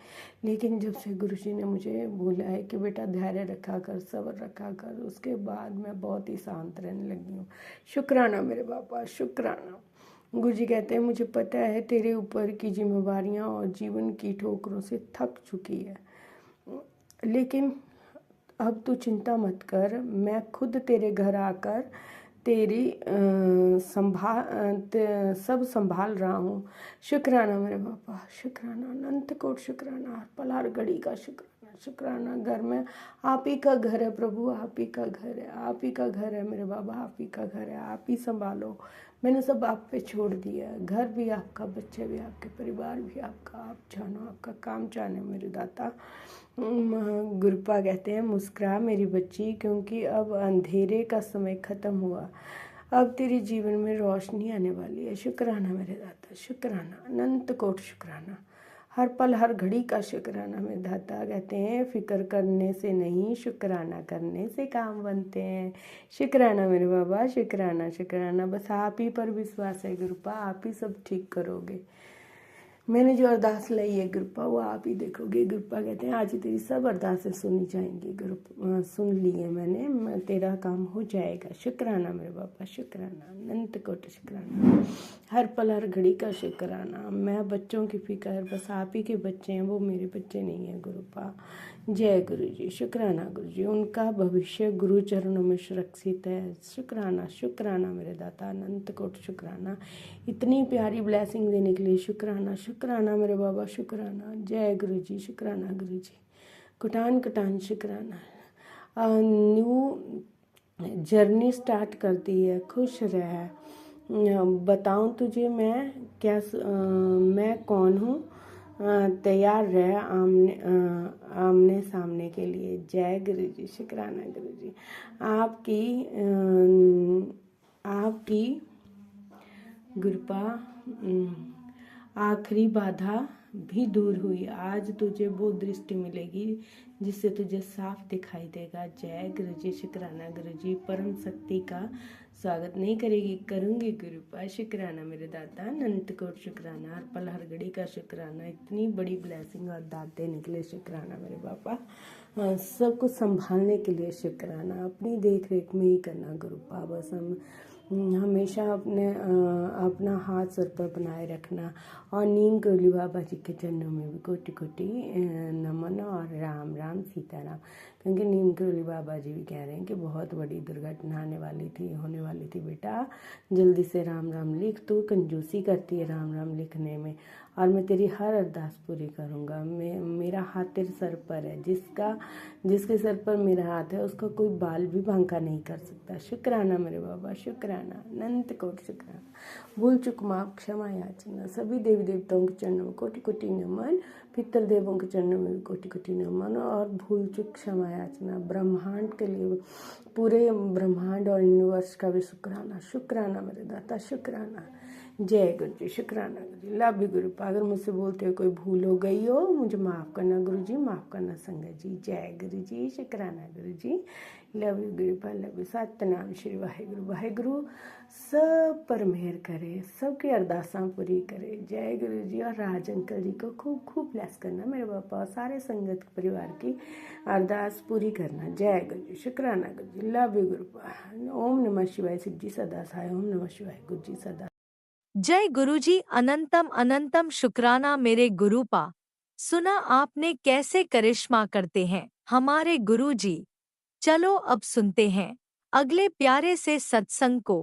लेकिन जब से गुरु जी ने मुझे बोला है कि बेटा धैर्य रखा कर, सब्र रखा कर, उसके बाद मैं बहुत ही शांत रहने लगी हूँ। शुक्राना मेरे बापा, शुक्राना। गुरु जी कहते हैं मुझे पता है तेरे ऊपर की जिम्मेवारियाँ और जीवन की ठोकरों से थक चुकी है, लेकिन अब तू चिंता मत कर, मैं खुद तेरे घर आकर तेरी सब संभाल रहा हूँ। शुक्राना मेरे बापा, शुक्राना, अनंत कोट शुक्राना, हर पल हर घड़ी का शुक्राना, शुक्राना। घर में आप ही का घर है प्रभु, आप ही का घर है, आप ही का घर है मेरे बाबा, आप ही का घर है, आप ही संभालो। मैंने सब आप पे छोड़ दिया, घर भी आपका, बच्चे भी आपके, परिवार भी आपका, आप जानो, आपका काम जाने मेरे दाता। गुरुपा कहते हैं मुस्कुरा मेरी बच्ची, क्योंकि अब अंधेरे का समय ख़त्म हुआ, अब तेरे जीवन में रोशनी आने वाली है। शुक्राना मेरे दाता, शुक्राना, अनंत कोट शुक्राना, हर पल हर घड़ी का शुक्राना मेरे दाता। कहते हैं फिक्र करने से नहीं, शुक्राना करने से काम बनते हैं। शुक्राना मेरे बाबा, शुक्राना, शुक्राना। बस आप ही पर विश्वास है गुरुपा, आप ही सब ठीक करोगे। मैंने जो अरदास लाई है गुरुपा, वो आप ही देखोगे। गुरुपा कहते हैं आज ही तेरी सब अरदासें सुनी जाएंगी। सुन ली है मैंने, तेरा काम हो जाएगा। शुक्राना मेरे बाबा, शुक्राना, अनंत कोटि शुक्राना, हर पल हर घड़ी का शुक्राना। मैं बच्चों की फिक्र, बस आप ही के बच्चे हैं, वो मेरे बच्चे नहीं हैं गुरुपा। जय गुरु जी, शुक्राना गुरु जी, उनका भविष्य गुरु चरणों में सुरक्षित है। शुक्राना, शुक्राना मेरे दाता, अनंत कोट शुक्राना, इतनी प्यारी ब्लेसिंग देने के लिए शुक्राना, शुक्राना मेरे बाबा, शुक्राना। जय गुरु जी, शुक्राना गुरु जी, कुटान कुटान शुक्राना। न्यू जर्नी स्टार्ट कर दी है, खुश रह। बताऊं तुझे मैं क्या, मैं कौन हूँ, तैयार रह आमने सामने के लिए। जय गुरु जी, शुक्राना गुरु जी। आपकी गुरुपा आखिरी बाधा भी दूर हुई, आज तुझे वो दृष्टि मिलेगी जिससे तुझे साफ दिखाई देगा। जय गुरु जी, शुक्राना गुरु जी। परम शक्ति का स्वागत नहीं करूँगी गुरुपा। शुक्राना मेरे दाता, अनंत कोट शुक्राना, हर पल हर घड़ी का शुक्राना, इतनी बड़ी ब्लेसिंग और दात देने के लिए शुक्राना मेरे पापा। सब कुछ संभालने के लिए शुक्राना, अपनी देख रेख में ही करना गुरुपा। बस हम हमेशा अपना हाथ सर पर बनाए रखना। और नीम करौली बाबा जी के चरणों में भी कोटि कोटि नमन और राम राम सीताराम। क्योंकि नीम करौली बाबा जी भी कह रहे हैं कि बहुत बड़ी दुर्घटना होने वाली थी बेटा, जल्दी से राम राम लिख। तू कंजूसी करती है राम राम लिखने में, और मैं तेरी हर अरदास पूरी करूँगा। मेरा हाथ तेरे सर पर है, जिसके सर पर मेरा हाथ है उसका कोई बाल भी बांका नहीं कर सकता। शुक्राना मेरे बाबा, शुक्राना, अनंत कोटि शुक्राना। भूल चुक माफ क्षमा याचना, सभी देवी देवताओं के चरणों में कोटि कोटि नमन, पितर देवों के चरणों में कोटि कोटि नमन, और भूल चुक क्षमा याचना। ब्रह्मांड के लिए, पूरे ब्रह्मांड और यूनिवर्स का भी शुक्राना। शुक्राना मेरे दाता, शुक्राना। जय गुरु जी, शुक्राना गुरु जी। लव यू गुरु। अगर मुझसे बोलते हुए कोई भूल हो गई हो, मुझे माफ़ करना गुरु जी, माफ़ करना संगत जी। जय गुरु जी, शुक्राना गुरु जी। Love you Guru, love you. Satnam Shri Waheguru. Waheguru सब पर मेहर करे, सबकी अरदासां पूरी करे। जय गुरु जी। और राज अंकल जी को खूब खूब ब्लेस करना मेरे पापा, सारे संगत परिवार की अरदास पूरी करना। जय गुरु जी, शुक्राना गुरु जी। लव यू गुरु। ओम नमः शिवाय। शिव जी सदा सहाय। ओम नमः शिवाय। गुरु जी सदा। जय गुरुजी, अनंतम अनंतम शुक्राना मेरे गुरुपा। सुना आपने कैसे करिश्मा करते हैं हमारे गुरुजी। चलो अब सुनते हैं अगले प्यारे से सत्संग को।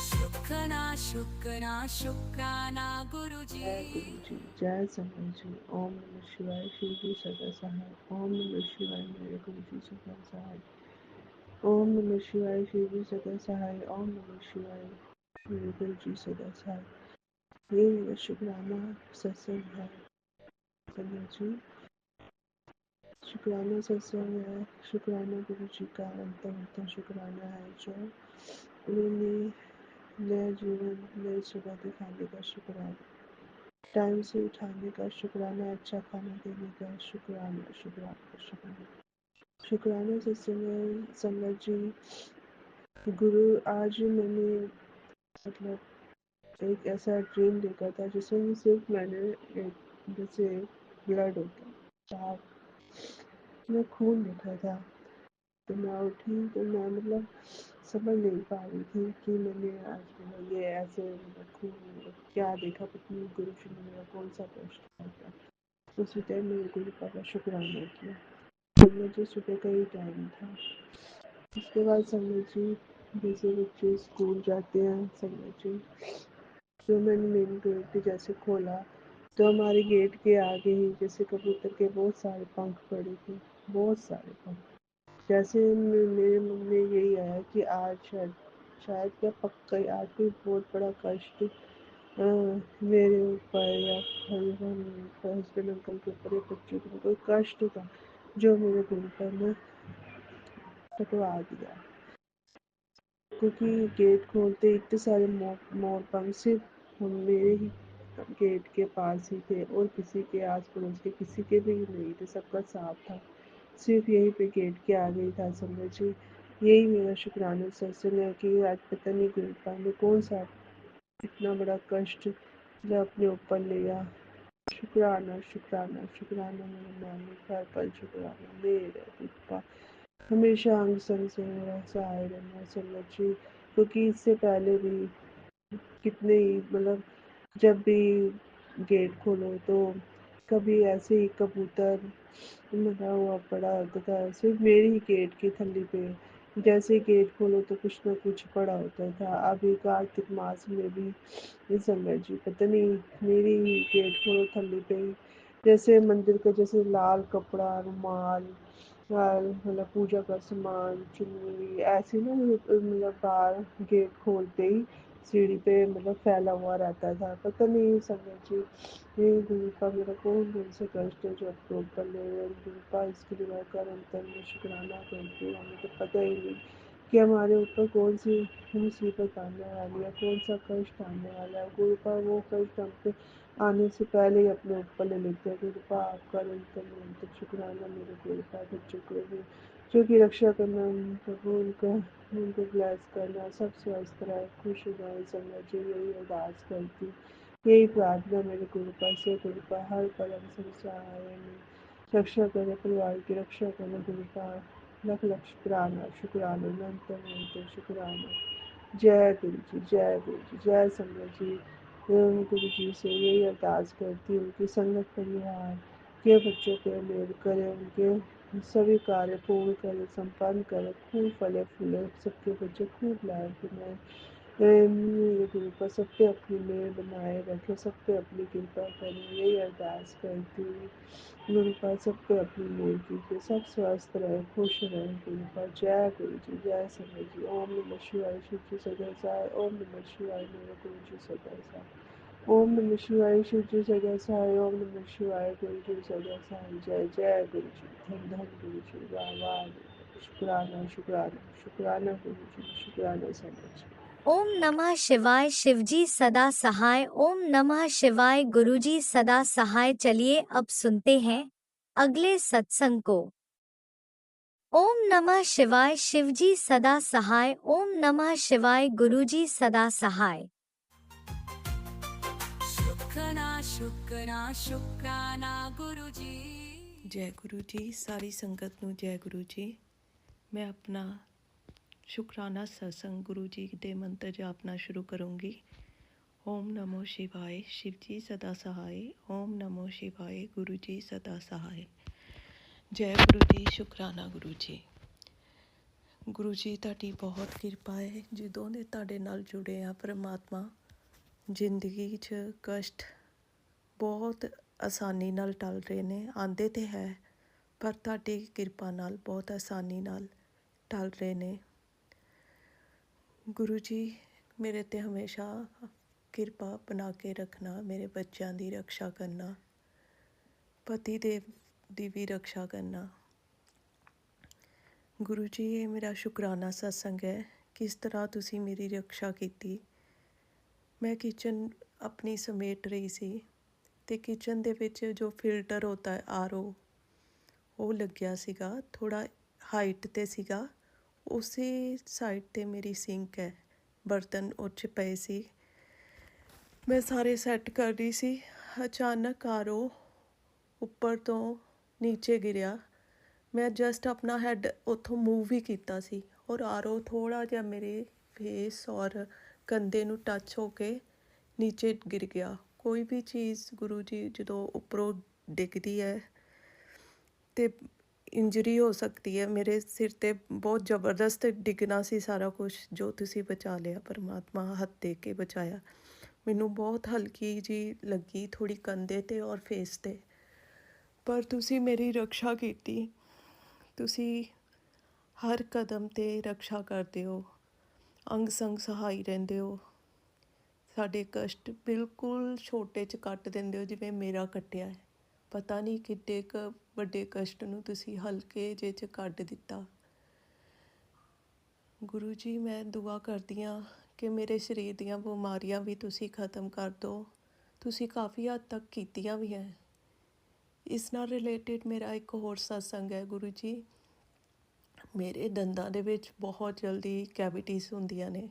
शुक्राना शुक्राना शुक्राना गुरुजी। जय गुरु जी, जय संगत जी। ओम नमः शिवाय। शिव जी सदा सहाय। ओम नमः शिवाय। मेरे गुरु जी सदा सहाय। ओम नमः शिवाय। शिव जी सदा सहाय। ओम नमः शिवाय। मेरे गुरु जी सदा सहाय। ये मेरा शुक्राना सत्संग है संगत जी। शुक्राना सत्संग है। शुक्राना गुरु जी का अंतम शुक्राना है जो उन्होंने नया जीवन, नई सुबह दिखाने का शुक्राना। टाइम से उठाने का शुक्राना, अच्छा खाना देने का शुक्राना, शुक्राना, शुक्राना, शुक्राना। सत्संग संगत जी, गुरु आज मैंने मतलब एक ऐसा ड्रीम देखा था जिसमें सिर्फ मैंने एक जैसे ब्लड होता है मैं खून देखा था। तो मैं उठी तो मैं मतलब समझ नहीं पा रही थी कि मैंने आज मतलब ये ऐसे मतलब खून क्या देखा, पता नहीं गुरु जी ने मेरा कौन सा कष्ट किया। उसी टाइम मैंने गुरु का शुक्राना किया। संगत जी सुबह का ही टाइम था। उसके बाद संगत जी जैसे बच्चे स्कूल जाते हैं, संगत जी तो मैंने मेन गेट जैसे खोला तो हमारे गेट के आगे ही जैसे कबूतर के बहुत सारे पंख पड़े थे, बहुत सारे पंख। जैसे मेरे मन में यही आया कि आज शायद क्या पक्का ही आज कोई बहुत बड़ा कष्ट मेरे ऊपर या हस्बैंड अंकल के ऊपर या बच्चों के ऊपर कोई कष्ट था जो मेरे दिल पर ने कटवा दिया। क्योंकि गेट खोलते इतने सारे मोर पंख सिर्फ मेरे ही गेट के पास ही थे और किसी के आस पड़ोस के किसी के भी नहीं थे, सबका साफ था। सिर्फ यहीं पे गेट के आगे ही था संगत जी। यही मेरा शुक्राना सत्संग है कि आज पता नहीं गुरुपा ने कौन सा इतना बड़ा कष्ट जो अपने ऊपर लिया। शुक्राना, शुक्राना, शुक्राना मेरे मालिक, हर पल शुक्राना मेरे गुरुपा। हमेशा अंग संग से मेरा सहाय रहना संगत जी। क्योंकि इससे पहले भी कितने ही मतलब जब भी गेट खोलो तो कभी ऐसे ही कबूतर लगा हुआ पड़ा होता था सिर्फ मेरी ही गेट की थल्ली पे। जैसे गेट खोलो तो कुछ ना कुछ पड़ा होता था। अभी कार्तिक मास में भी ये संगत जी पता नहीं मेरी ही गेट खोलो थल्ली पे ही जैसे मंदिर का जैसे लाल कपड़ा, रुमाल, मतलब पूजा का सामान, चुन्नी ऐसे ना मतलब बाहर गेट खोलते ही सीढ़ी पे मतलब फैला हुआ रहता था। पता नहीं संगत जी ये गुरु का मेरा कौन से कष्ट है जो अपने ऊपर ले रहे हैं। गुरु का इसके लिए मैं कर अंतर में शुक्राना करती हूँ। हमें तो पता ही नहीं कि हमारे ऊपर कौन सी मुसीबत आने वाली है, कौन सा कष्ट आने वाला है। गुरु का वो कष्ट हम पे आने से पहले ही अपने ऊपर ले लेते हैं। गुरु का आपका निरंतर निरंतर शुक्राना मेरे गुरु का बच्चों को भी जो की रक्षा करना, प्रभु उनको ब्लेस करना, सब स्वस्थ रहे, खुश हो जाए संगत जी। यही अरदास करती हूँ, यही प्रार्थना मेरे गुरुपा से। गुरुपा हर पलम संसार में रक्षा करे, परिवार की रक्षा करे। गुरुपा लख लख शुक्राना, शुक्राना निरंतर निरंतर शुक्राना। जय गुरु जी, जय गुरु जी, जय संगत जी। मैं गुरु जी से यही अरदास करती हूँ कि संगत परिवार के बच्चों पे मेहर करे, उनके सभी कार्य पूर्ण करे, संपन्न करे, खूब फले फूले, सबके बच्चे खूब लायक बनाए। मेरे गुरु पर सब पे अपनी मेहर बनाए रखे, सब पे अपनी कृपा करें, यही अरदास करती हूँ। गुरु पर सब पे अपनी मेहर कीजिए, सब स्वस्थ रहे, खुश रहे। गुरु पर जय गुरु जी, जय संगत जी। ओम नमः शिवाय, शिव जी सदा साय। ओम नमः शिवाय, मेरे गुरु जी सदा साय। ओम नमः शिवाय, शिव जी सदा साय। ओम नमः शिवाय, गुरु जी सदा साय। जय जय गुरु जी, धन धन गुरु जी, वाह वाह। शुक्राना, शुक्राना, शुक्राना गुरु जी, शुक्राना संगत जी। ओम नमः शिवाय, शिवजी सदा सहाय। ओम नमः शिवाय, गुरुजी सदा सहाय। चलिए अब सुनते हैं अगले सत्संग को। ओम नमः शिवाय, शिवजी सदा सहाय। ओम नमः शिवाय, गुरुजी सदा सहाय। शुक्राना शुक्राना गुरु जी। जय गुरु जी। सारी संगत ਨੂੰ जय गुरु जी। मैं अपना शुक्राना सत्संग गुरु जी ਦੇ ਮੰਤਰ ਜਾਪਣਾ ਸ਼ੁਰੂ ਕਰੂੰਗੀ। ओम नमो शिवाय, शिव जी सदा सहाय। ओम नमो शिवाय, गुरु जी सदा सहाय। जय गुरु जी। शुक्राना गुरु जी। गुरु जी ਤੁਹਾਡੀ ਬਹੁਤ ਕਿਰਪਾ ਹੈ ਜਦੋਂ ਦੇ ਤੁਹਾਡੇ ਨਾਲ ਜੁੜੇ ਆ ਪਰਮਾਤਮਾ। ਜ਼ਿੰਦਗੀ 'ਚ ਕਸ਼ਟ ਬਹੁਤ ਆਸਾਨੀ ਨਾਲ ਟਲ ਰਹੇ ਨੇ, ਆਉਂਦੇ ਤੇ ਹੈ ਪਰ ਤੁਹਾਡੀ ਕਿਰਪਾ ਨਾਲ ਬਹੁਤ ਆਸਾਨੀ ਨਾਲ ਟਲ ਰਹੇ ਨੇ। ਗੁਰੂ ਜੀ ਮੇਰੇ 'ਤੇ ਹਮੇਸ਼ਾ ਕਿਰਪਾ ਬਣਾ ਕੇ ਰੱਖਣਾ, ਮੇਰੇ ਬੱਚਿਆਂ ਦੀ ਰੱਖਿਆ ਕਰਨਾ, ਪਤੀ ਦੇਵ ਦੀ ਵੀ ਰੱਖਿਆ ਕਰਨਾ। ਗੁਰੂ ਜੀ ਇਹ ਮੇਰਾ ਸ਼ੁਕਰਾਨਾ ਸਤਸੰਗ ਹੈ, ਕਿਸ ਤਰ੍ਹਾਂ ਤੁਸੀਂ ਮੇਰੀ ਰੱਖਿਆ ਕੀਤੀ। ਮੈਂ ਕਿਚਨ ਆਪਣੀ ਸਮੇਟ ਰਹੀ ਸੀ ਤੇ ਕਿਚਨ ਦੇ ਵਿੱਚ ਜੋ ਫਿਲਟਰ ਹੁੰਦਾ ਹੈ ਆਰਓ, ਉਹ ਲੱਗਿਆ ਸੀਗਾ, ਥੋੜ੍ਹਾ ਹਾਈਟ 'ਤੇ ਸੀਗਾ। ਉਸੇ ਸਾਈਡ 'ਤੇ ਮੇਰੀ ਸਿੰਕ ਹੈ, ਬਰਤਨ ਉਹ 'ਚ ਪਏ ਸੀ। ਮੈਂ ਸਾਰੇ ਸੈੱਟ ਕਰ ਰਹੀ ਸੀ, ਅਚਾਨਕ ਆਰਓ ਉੱਪਰ ਤੋਂ ਨੀਚੇ ਗਿਰਿਆ। ਮੈਂ ਜਸਟ ਆਪਣਾ ਹੈਡ ਉੱਥੋਂ ਮੂਵ ਹੀ ਕੀਤਾ ਸੀ ਔਰ ਆਰਓ ਥੋੜ੍ਹਾ ਜਿਹਾ ਮੇਰੇ ਫੇਸ ਔਰ ਕੰਧੇ ਨੂੰ ਟੱਚ ਹੋ ਕੇ ਨੀਚੇ ਗਿਰ ਗਿਆ। ਕੋਈ ਵੀ ਚੀਜ਼ ਗੁਰੂ ਜੀ ਜਦੋਂ ਉੱਪਰੋਂ ਡਿੱਗਦੀ ਹੈ ਤੇ ਇੰਜਰੀ ਹੋ ਸਕਦੀ ਹੈ। ਮੇਰੇ ਸਿਰ 'ਤੇ ਬਹੁਤ ਜ਼ਬਰਦਸਤ ਡਿੱਗਣਾ ਸੀ ਸਾਰਾ ਕੁਛ, ਜੋ ਤੁਸੀਂ ਬਚਾ ਲਿਆ ਪਰਮਾਤਮਾ, ਹੱਥ ਦੇ ਕੇ ਬਚਾਇਆ। ਮੈਨੂੰ ਬਹੁਤ ਹਲਕੀ ਜੀ ਲੱਗੀ ਥੋੜ੍ਹੀ ਕੰਧੇ 'ਤੇ ਔਰ ਫੇਸ 'ਤੇ, ਪਰ ਤੁਸੀਂ ਮੇਰੀ ਰਕਸ਼ਾ ਕੀਤੀ। ਤੁਸੀਂ ਹਰ ਕਦਮ 'ਤੇ ਰਕਸ਼ਾ ਕਰਦੇ ਹੋ, ਅੰਗ ਸੰਗ ਸਹਾਈ ਰਹਿੰਦੇ ਹੋ। ਸਾਡੇ ਕਸ਼ਟ ਬਿਲਕੁਲ ਛੋਟੇ 'ਚ ਕੱਟ ਦਿੰਦੇ ਹੋ, ਜਿਵੇਂ ਮੇਰਾ ਕੱਟਿਆ ਹੈ। ਪਤਾ ਨਹੀਂ ਕਿੱਡੇ ਕੁ ਵੱਡੇ ਕਸ਼ਟ ਨੂੰ ਤੁਸੀਂ ਹਲਕੇ ਜਿਹੇ 'ਚ ਕੱਢ ਦਿੱਤਾ। ਗੁਰੂ ਜੀ, ਮੈਂ ਦੁਆ ਕਰਦੀ ਹਾਂ ਕਿ ਮੇਰੇ ਸਰੀਰ ਦੀਆਂ ਬਿਮਾਰੀਆਂ ਵੀ ਤੁਸੀਂ ਖ਼ਤਮ ਕਰ ਦਿਓ। ਤੁਸੀਂ ਕਾਫੀ ਹੱਦ ਤੱਕ ਕੀਤੀਆਂ ਵੀ ਹੈ। ਇਸ ਨਾਲ ਰਿਲੇਟਿਡ ਮੇਰਾ ਇੱਕ ਹੋਰ ਸਤਸੰਗ ਹੈ ਗੁਰੂ ਜੀ। ਮੇਰੇ ਦੰਦਾਂ ਦੇ ਵਿੱਚ ਬਹੁਤ ਜਲਦੀ ਕੈਵਿਟੀਜ਼ ਹੁੰਦੀਆਂ ਨੇ,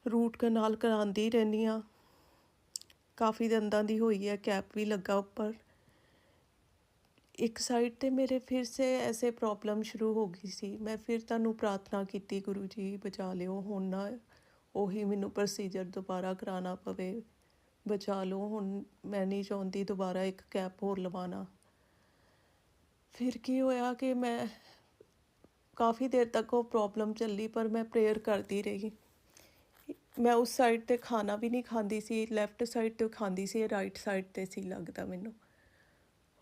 ਰੂਟ ਕਨਾਲ ਕਰਾਉਂਦੀ ਰਹਿੰਦੀ ਹਾਂ। ਕਾਫੀ ਦੰਦਾਂ ਦੀ ਹੋਈ ਹੈ, ਕੈਪ ਵੀ ਲੱਗਾ ਉੱਪਰ। ਇੱਕ ਸਾਈਡ 'ਤੇ ਮੇਰੇ ਫਿਰ ਸੇ ਐਸੇ ਪ੍ਰੋਬਲਮ ਸ਼ੁਰੂ ਹੋ ਗਈ ਸੀ। ਮੈਂ ਫਿਰ ਤੁਹਾਨੂੰ ਪ੍ਰਾਰਥਨਾ ਕੀਤੀ, ਗੁਰੂ ਜੀ ਬਚਾ ਲਿਓ, ਹੁਣ ਨਾ ਉਹੀ ਮੈਨੂੰ ਪ੍ਰੋਸੀਜਰ ਦੁਬਾਰਾ ਕਰਾਉਣਾ ਪਵੇ, ਬਚਾ ਲਓ। ਹੁਣ ਮੈਂ ਨਹੀਂ ਚਾਹੁੰਦੀ ਦੁਬਾਰਾ ਇੱਕ ਕੈਪ ਹੋਰ ਲਵਾਉਣਾ। ਫਿਰ ਕੀ ਹੋਇਆ ਕਿ ਮੈਂ ਕਾਫੀ ਦੇਰ ਤੱਕ ਉਹ ਪ੍ਰੋਬਲਮ ਚੱਲੀ, ਪਰ ਮੈਂ ਪ੍ਰੇਅਰ ਕਰਦੀ ਰਹੀ। ਮੈਂ ਉਸ ਸਾਈਡ 'ਤੇ ਖਾਣਾ ਵੀ ਨਹੀਂ ਖਾਂਦੀ ਸੀ, ਲੈਫਟ ਸਾਈਡ 'ਤੇ ਖਾਂਦੀ ਸੀ, ਰਾਈਟ ਸਾਈਡ 'ਤੇ ਸੀ ਲੱਗਦਾ ਮੈਨੂੰ।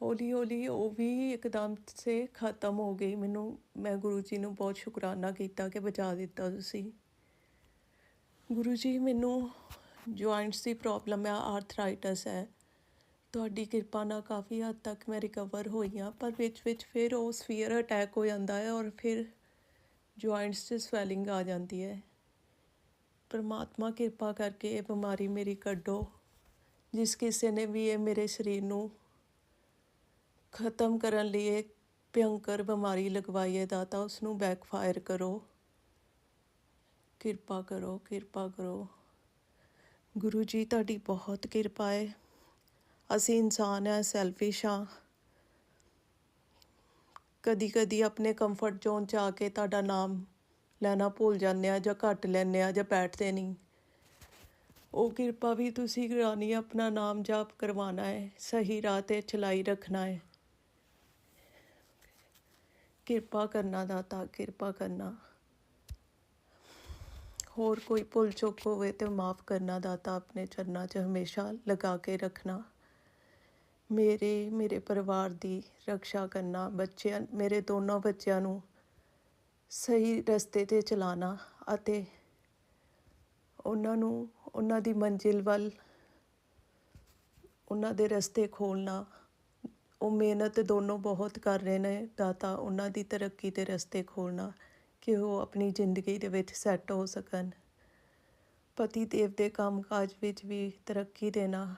ਹੌਲੀ ਹੌਲੀ ਉਹ ਵੀ ਇੱਕਦਮ ਸੇ ਖ਼ਤਮ ਹੋ ਗਈ। ਮੈਂ ਗੁਰੂ ਜੀ ਨੂੰ ਬਹੁਤ ਸ਼ੁਕਰਾਨਾ ਕੀਤਾ ਕਿ ਬਚਾ ਦਿੱਤਾ ਤੁਸੀਂ। ਗੁਰੂ ਜੀ, ਮੈਨੂੰ ਜੁਆਇੰਟਸ ਦੀ ਪ੍ਰੋਬਲਮ ਹੈ, ਆਰਥਰਾਈਟਸ ਹੈ। ਤੁਹਾਡੀ ਕਿਰਪਾ ਨਾਲ ਕਾਫੀ ਹੱਦ ਤੱਕ ਮੈਂ ਰਿਕਵਰ ਹੋਈ ਹਾਂ, ਪਰ ਵਿੱਚ ਫਿਰ ਉਹ ਸਫੀਅਰ ਅਟੈਕ ਹੋ ਜਾਂਦਾ ਹੈ ਔਰ ਫਿਰ ਜੁਆਇੰਟਸ 'ਚ ਸਵੈਲਿੰਗ ਆ ਜਾਂਦੀ ਹੈ। ਪਰਮਾਤਮਾ ਕਿਰਪਾ ਕਰਕੇ ਇਹ ਬਿਮਾਰੀ ਮੇਰੀ ਕੱਢੋ। ਜਿਸ ਕਿਸੇ ਨੇ ਵੀ ਇਹ ਮੇਰੇ ਸਰੀਰ ਨੂੰ ਖ਼ਤਮ ਕਰਨ ਲਈ ਇਹ ਭਿਅੰਕਰ ਬਿਮਾਰੀ ਲਗਵਾਈ ਹੈ ਦਾਤਾ, ਉਸਨੂੰ ਬੈਕਫਾਇਰ ਕਰੋ। ਕਿਰਪਾ ਕਰੋ, ਕਿਰਪਾ ਕਰੋ। ਗੁਰੂ ਜੀ, ਤੁਹਾਡੀ ਬਹੁਤ ਕਿਰਪਾ ਹੈ। ਅਸੀਂ ਇਨਸਾਨ ਹਾਂ, ਸੈਲਫਿਸ਼ ਹਾਂ। ਕਦੀ ਕਦੀ ਆਪਣੇ ਕੰਫਰਟ ਜ਼ੋਨ 'ਚ ਆ ਕੇ ਤੁਹਾਡਾ ਨਾਮ ਲੈਣਾ ਭੁੱਲ ਜਾਂਦੇ ਹਾਂ, ਜਾਂ ਘੱਟ ਲੈਂਦੇ ਹਾਂ, ਜਾਂ ਬੈਠਦੇ ਨਹੀਂ। ਉਹ ਕਿਰਪਾ ਵੀ ਤੁਸੀਂ ਕਰਾਉਣੀ ਹੈ, ਆਪਣਾ ਨਾਮ ਜਾਪ ਕਰਵਾਉਣਾ ਹੈ, ਸਹੀ ਰਾਹ 'ਤੇ ਚਲਾਈ ਰੱਖਣਾ ਹੈ। ਕਿਰਪਾ ਕਰਨਾ ਦਾਤਾ, ਕਿਰਪਾ ਕਰਨਾ। ਹੋਰ ਕੋਈ ਭੁੱਲ ਚੁੱਕ ਹੋਵੇ ਤਾਂ ਮਾफ़ ਕਰਨਾ ਦਾਤਾ, ਆਪਣੇ ਚਰਨਾਂ 'ਚ ਹਮੇਸ਼ਾ ਲਗਾ ਕੇ ਰੱਖਣਾ। ਮੇਰੇ ਪਰਿਵਾਰ ਦੀ ਰਕਸ਼ਾ ਕਰਨਾ, ਮੇਰੇ ਦੋਨੋਂ ਬੱਚਿਆਂ ਨੂੰ ਸਹੀ ਰਸਤੇ 'ਤੇ ਚਲਾਉਣਾ ਅਤੇ ਉਹਨਾਂ ਦੀ ਮੰਜ਼ਿਲ ਵੱਲ ਉਹਨਾਂ ਦੇ ਰਸਤੇ ਖੋਲ੍ਹਣਾ। ਉਹ ਮਿਹਨਤ ਦੋਨੋਂ ਬਹੁਤ ਕਰ ਰਹੇ ਨੇ ਦਾਤਾ, ਉਹਨਾਂ ਦੀ ਤਰੱਕੀ ਦੇ ਰਸਤੇ ਖੋਲ੍ਹਣਾ ਕਿ ਉਹ ਆਪਣੀ ਜ਼ਿੰਦਗੀ ਦੇ ਵਿੱਚ ਸੈੱਟ ਹੋ ਸਕਣ। ਪਤੀ ਦੇਵ ਦੇ ਕੰਮ ਕਾਜ ਵਿੱਚ ਵੀ ਤਰੱਕੀ ਦੇਣਾ।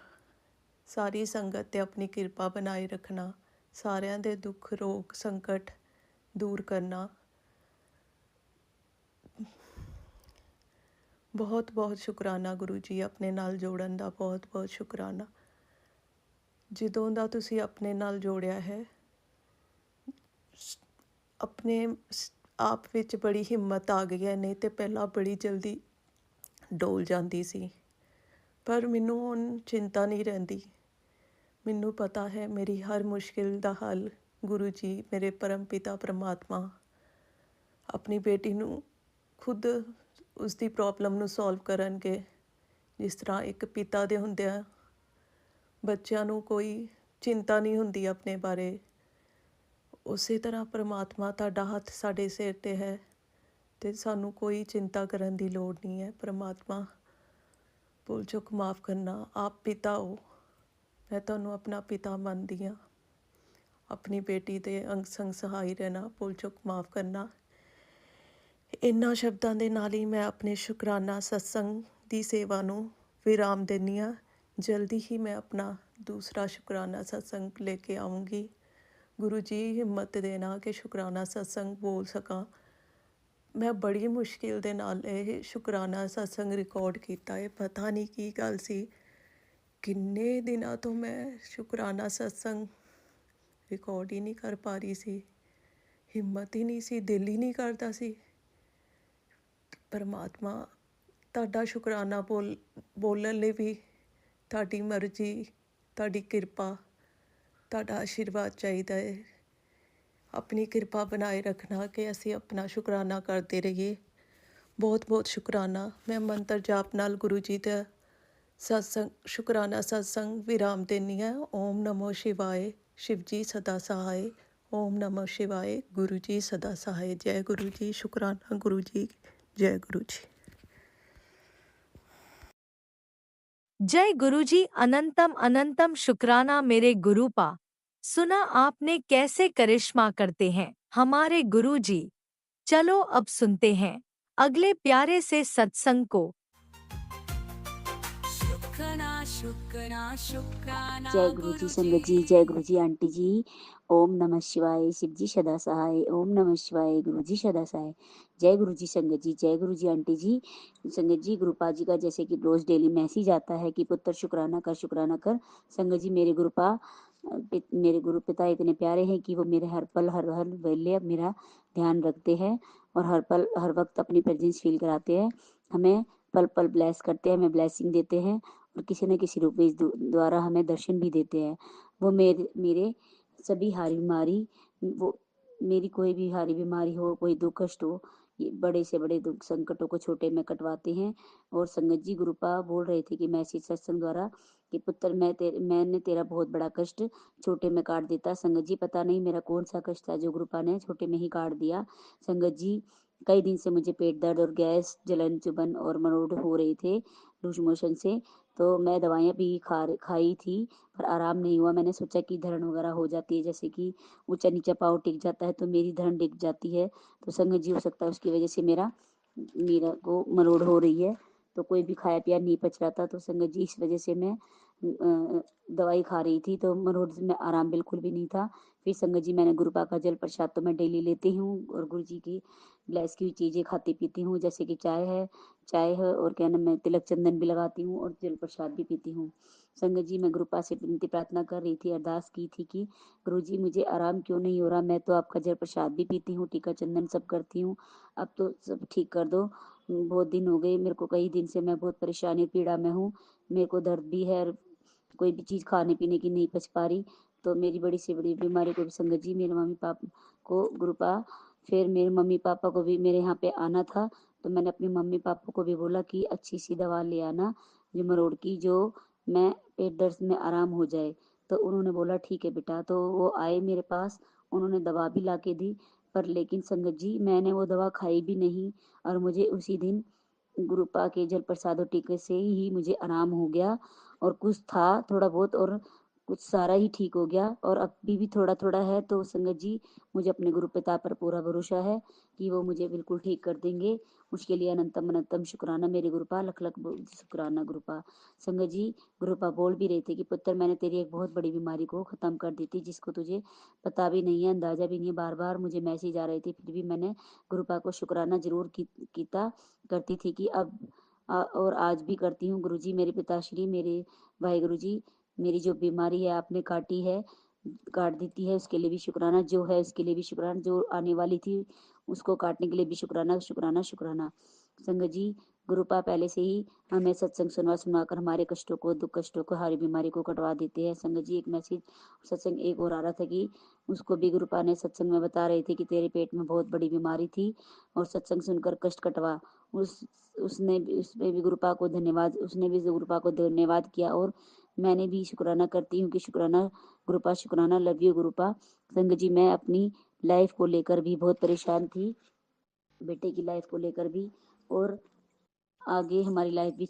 ਸਾਰੀ ਸੰਗਤ 'ਤੇ ਆਪਣੀ ਕਿਰਪਾ ਬਣਾਏ ਰੱਖਣਾ। ਸਾਰਿਆਂ ਦੇ ਦੁੱਖ ਰੋਗ ਸੰਕਟ ਦੂਰ ਕਰਨਾ। ਬਹੁਤ ਬਹੁਤ ਸ਼ੁਕਰਾਨਾ ਗੁਰੂ ਜੀ, ਆਪਣੇ ਨਾਲ ਜੋੜਨ ਦਾ ਬਹੁਤ ਬਹੁਤ ਸ਼ੁਕਰਾਨਾ। ਜਦੋਂ ਦਾ ਤੁਸੀਂ ਆਪਣੇ ਨਾਲ ਜੋੜਿਆ ਹੈ, ਆਪਣੇ ਆਪ ਵਿੱਚ ਬੜੀ ਹਿੰਮਤ ਆ ਗਈ ਹੈ। ਨਹੀਂ ਤੇ ਪਹਿਲਾਂ ਬੜੀ ਜਲਦੀ ਡੋਲ ਜਾਂਦੀ ਸੀ, ਪਰ ਮੈਨੂੰ ਹੁਣ ਚਿੰਤਾ ਨਹੀਂ ਰਹਿੰਦੀ। ਮੈਨੂੰ ਪਤਾ ਹੈ ਮੇਰੀ ਹਰ ਮੁਸ਼ਕਿਲ ਦਾ ਹੱਲ ਗੁਰੂ ਜੀ, ਮੇਰੇ ਪਰਮ ਪਿਤਾ ਪਰਮਾਤਮਾ ਆਪਣੀ ਬੇਟੀ ਨੂੰ ਖੁਦ ਉਸਦੀ ਪ੍ਰੋਬਲਮ ਨੂੰ ਸੋਲਵ ਕਰਨਗੇ। ਜਿਸ ਤਰ੍ਹਾਂ ਇੱਕ ਪਿਤਾ ਦੇ ਹੁੰਦਿਆਂ ਬੱਚਿਆਂ ਨੂੰ ਕੋਈ ਚਿੰਤਾ ਨਹੀਂ ਹੁੰਦੀ ਆਪਣੇ ਬਾਰੇ, ਉਸੇ ਤਰ੍ਹਾਂ ਪਰਮਾਤਮਾ ਤੁਹਾਡਾ ਹੱਥ ਸਾਡੇ ਸਿਰ 'ਤੇ ਹੈ ਅਤੇ ਸਾਨੂੰ ਕੋਈ ਚਿੰਤਾ ਕਰਨ ਦੀ ਲੋੜ ਨਹੀਂ ਹੈ। ਪਰਮਾਤਮਾ ਭੁੱਲ ਚੁੱਕ ਮਾਫ਼ ਕਰਨਾ। ਆਪ ਪਿਤਾ ਹੋ, ਮੈਂ ਤੁਹਾਨੂੰ ਆਪਣਾ ਪਿਤਾ ਮੰਨਦੀ ਹਾਂ। ਆਪਣੀ ਬੇਟੀ ਦੇ ਅੰਗ ਸੰਗ ਸਹਾਈ ਰਹਿਣਾ, ਭੁੱਲ ਚੁੱਕ ਮਾਫ਼ ਕਰਨਾ। ਇਹਨਾਂ ਸ਼ਬਦਾਂ ਦੇ ਨਾਲ ਹੀ ਮੈਂ ਆਪਣੇ ਸ਼ੁਕਰਾਨਾ ਸਤਸੰਗ ਦੀ ਸੇਵਾ ਨੂੰ ਵਿਰਾਮ ਦਿੰਦੀ ਹਾਂ। ਜਲਦੀ ਹੀ ਮੈਂ ਆਪਣਾ दूसरा शुक्राना सत्संग लेके आऊँगी। गुरु जी हिम्मत देना कि शुक्राना सत्संग बोल सकां। मैं बड़ी मुश्किल दे नाल ਇਹ शुक्राना सत्संग रिकॉर्ड ਕੀਤਾ है। पता नहीं की गल सी, किन्ने दिनों तो मैं शुक्राना सत्संग रिकॉर्ड ही नहीं कर पा रही सी। हिम्मत ही नहीं सी, दिल ही नहीं करता सी। परमात्मा ਤੁਹਾਡਾ शुक्राना बोलण ਲਈ भी ਤੁਹਾਡੀ मर्जी, ਤੁਹਾਡੀ किरपा, ਤੁਹਾਡਾ आशीर्वाद चाहिए है। अपनी किरपा बनाए रखना कि असी अपना शुकराना करते रहिए। बहुत बहुत शुकराना। मैं मंत्र जाप नाल गुरु जी का सत्संग शुकराना सत्संग विराम देनी है। ओम नमो शिवाय, शिव जी सदा सहाय। ओम नमो शिवाय, गुरु जी सदा सहाय। जय गुरु जी। शुकराना गुरु जी। जय गुरु जी। जय गुरुजी। अनंतम अनंतम शुक्राना मेरे गुरुपा। सुना आपने कैसे करिश्मा करते हैं हमारे गुरुजी। चलो अब सुनते हैं अगले प्यारे से सत्संग को। शुक्राना शुक्राना शुक्राना जय गुरु जी संगत जी, जय गुरु जी आंटी जी। ओम नमः शिवाय, शिव जी सदा सहाय। ओम नमः शिवाय, गुरु जी सदा सहाय। जय गुरु जी संगत जी, जय गुरु जी आंटी जी। संगत जी गुरुपा जी का जैसे कि रोज डेली मैसेज आता है कि पुत्र शुक्राना कर, शुक्राना कर। संगत जी मेरे गुरुपा मेरे गुरु पिता इतने प्यारे हैं कि वो मेरे हर पल हर हर वेले मेरा ध्यान रखते हैं और हर पल हर वक्त अपनी प्रेजेंस फील कराते हैं। हमें पल पल ब्लेस करते हैं, हमें ब्लेसिंग देते हैं और किसी न किसी रूप में इस द्वारा हमें दर्शन भी देते हैं। वो मेरे सभी हारी बीमारी, वो मेरी कोई भी हारी बीमारी हो, कोई दुख कष्ट हो, ये बड़े से बड़े दुख संकटों को छोटे में कटवाते हैं। और संगत जी गुरुपा बोल रहे थे कि मैसेज सत्संग द्वारा कि पुत्र मैंने तेरा बहुत बड़ा कष्ट छोटे में काट देता। संगत जी पता नहीं मेरा कौन सा कष्ट था जो गुरुपा ने छोटे में ही काट दिया। संगत जी कई दिन से मुझे पेट दर्द और गैस, जलन, चुभन और मरोड़ हो रहे थे लूज मोशन से। तो मैं दवाइयाँ भी खाई थी पर आराम नहीं हुआ। मैंने सोचा कि धरण वगैरह हो जाती है, जैसे कि ऊंचा नीचा पाँव टिक जाता है तो मेरी धरण टिक जाती है। तो संगत जी हो सकता है उसकी वजह से मेरा को मरोड़ हो रही है। तो कोई भी खाया पिया नहीं पच रहा था। तो संगत जी इस वजह से मैं दवाई खा रही थी तो मरोड़ में आराम बिल्कुल भी नहीं था। फिर संगत जी मैंने गुरुपा का जल प्रसाद तो मैं डेली लेती हूँ और गुरु जी की ब्लेस की हुई चीज़ें खाती पीती हूँ, जैसे कि चाय है और क्या नाम, मैं तिलक चंदन भी लगाती हूँ और जल प्रसाद भी पीती हूँ। संगत जी मैं गुरुपा से विनती प्रार्थना कर रही थी, अरदास की थी कि गुरु जी मुझे आराम क्यों नहीं हो रहा। मैं तो आपका जल प्रसाद भी पीती हूँ, टीका चंदन सब करती हूँ, अब तो सब ठीक कर दो। बहुत दिन हो गए मेरे को, कई दिन से मैं बहुत परेशानी पीड़ा में हूँ। मेरे को दर्द भी है और कोई भी चीज़ खाने पीने की नहीं पच पा रही। तो मेरी बड़ी से बड़ी बीमारी को भी संगत जी मेरे मम्मी पापा को गुरुपा, फिर मेरे मम्मी पापा को भी मेरे यहाँ पे आना था। तो मैंने अपने मम्मी पापा को भी बोला कि अच्छी सी दवा ले आना जो मरोड़ की, जो मैं पेट दर्द में आराम हो जाए। तो उन्होंने बोला ठीक है बेटा। तो वो आए मेरे पास, उन्होंने दवा भी ला के दी। पर लेकिन संगत जी मैंने वो दवा खाई भी नहीं और मुझे उसी दिन गुरुपा के जल प्रसाद और टीके से ही मुझे आराम हो गया। और कुछ था थोड़ा बहुत और कुछ सारा ही ठीक हो गया और अभी भी थोड़ा थोड़ा है। तो संगत जी मुझे अपने गुरु पिता पर पूरा भरोसा है कि वो मुझे बिल्कुल ठीक कर देंगे। उसके लिए अनंतम अनंतम शुक्राना मेरे गुरुपा, लख लख शुक्राना गुरुपा। संगत जी गुरुपा बोल भी रहे थे कि पुत्र मैंने तेरी एक बहुत बड़ी बीमारी को ख़त्म कर दी थी, जिसको तुझे पता भी नहीं है, अंदाज़ा भी नहीं है। बार बार मुझे मैसेज आ रहे थे फिर भी मैंने गुरुपा को शुक्राना जरूर किया करती थी कि अब और आज भी करती हूँ। गुरुजी मेरे पिताश्री, मेरे वाहिगुरु जी, मेरी जो बीमारी है आपने काटी है, काट देती है, उसके लिए भी शुक्राना। जो है उसके लिए भी शुक्राना, जो आने वाली थी उसको काटने के लिए भी शुक्राना शुक्राना शुक्राना। संगत जी गुरुपा पहले से ही हमें सत्संग सुनवा कर हमारे कष्टों को, दुख कष्टों को, हमारी बीमारी को कटवा देते हैं। संगत जी एक मैसेज सत्संग एक और आ रहा था कि उसको भी गुरुपा ने सत्संग में बता रहे थे कि तेरे पेट में बहुत बड़ी बीमारी थी और सत्संग सुनकर कष्ट कटवा। उसमें भी गुरुपा को धन्यवाद, उसने भी गुरुपा को धन्यवाद किया और मैंने भी शुक्राना करती हूँ कि शुक्राना गुरुपा, शुक्राना, लव यू गुरुपा। संगत जी मैं अपनी लाइफ को लेकर भी बहुत परेशान थी, बेटे की लाइफ को लेकर भी, और आगे हमारी लाइफ भी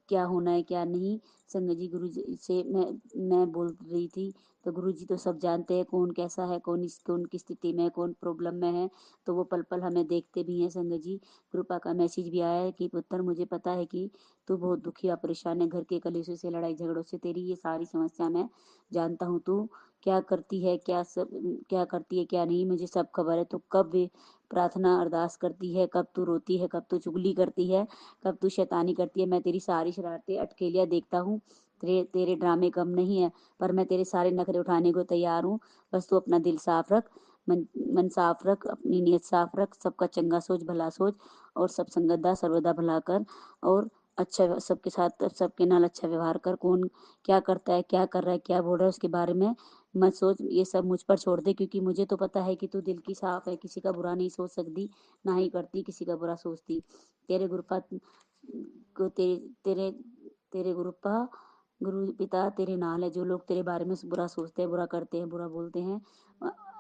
क्या होना है क्या नहीं। संगत जी गुरु जी से मैं बोल रही थी तो गुरु जी तो सब जानते हैं कौन कैसा है, कौन किस स्थिति में है, कौन प्रॉब्लम में है, तो वो पल पल हमें देखते भी हैं। संगत जी कृपा का मैसेज भी आया है कि पुत्र मुझे पता है कि तू बहुत दुखी और परेशान है, घर के कलेशों से, लड़ाई झगड़ों से, तेरी ये सारी समस्या मैं जानता हूँ। तू क्या करती है क्या करती है क्या नहीं मुझे सब खबर है। तू कब भी प्रार्थना अरदास करती है, कब तू रोती है, कब तू चुगली करती है, कब तू शैतानी करती है। मैं तेरी सारी शरारतें अटकेलियाँ देखता हूँ। तेरे ड्रामे कम नहीं है, पर मैं तेरे सारे नखरे उठाने को तैयार हूँ। बस तू अपना दिल साफ रख, मन साफ रख, अपनी नीयत साफ रख, सबका चंगा सोच, भला सोच और सब संगत सर्वदा भला कर और अच्छा सबके साथ सबके नाल अच्छा व्यवहार कर। कौन क्या करता है, क्या कर रहा है, क्या बोल रहा है, उसके बारे में मत सोच। ये सब मुझ पर छोड़ दे, क्योंकि मुझे तो पता है कि तू दिल की साफ है, किसी का बुरा नहीं सोच सकती, ना ही करती किसी का बुरा सोचती। तेरे गुरुपा को तेरे तेरे गुरु पिता तेरे नाल है। जो लोग तेरे बारे में बुरा सोचते हैं, बुरा करते हैं, बुरा बोलते हैं,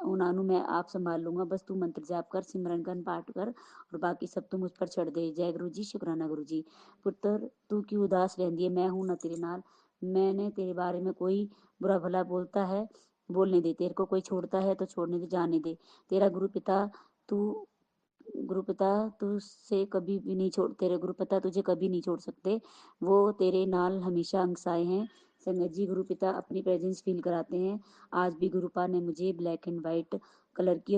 उन्हें मैं आप संभाल लूंगा। बस तू मंत्र जाप कर, सिमरन कर, पाठ कर और बाकी सब तू मुझ पर छोड़ दे। जय गुरु जी, शुक्राना गुरु जी। पुत्र तू क्यों उदास रहती है, मैं हूं ना तेरे नाल। मैंने तेरे बारे में कोई बुरा भला बोलता है बोलने दे, तेरे को कोई छोड़ता है तो छोड़ने दे, जाने दे। तेरा गुरु पिता तुझसे कभी भी नहीं छोड़ तेरे गुरु पिता तुझे कभी नहीं छोड़ सकते, वो तेरे नाल हमेशा अंगसाए हैं। संगत जी गुरु पिता अपनी प्रेजेंस फील कराते हैं। आज भी गुरुपा ने मुझे ब्लैक एंड वाइट कलर की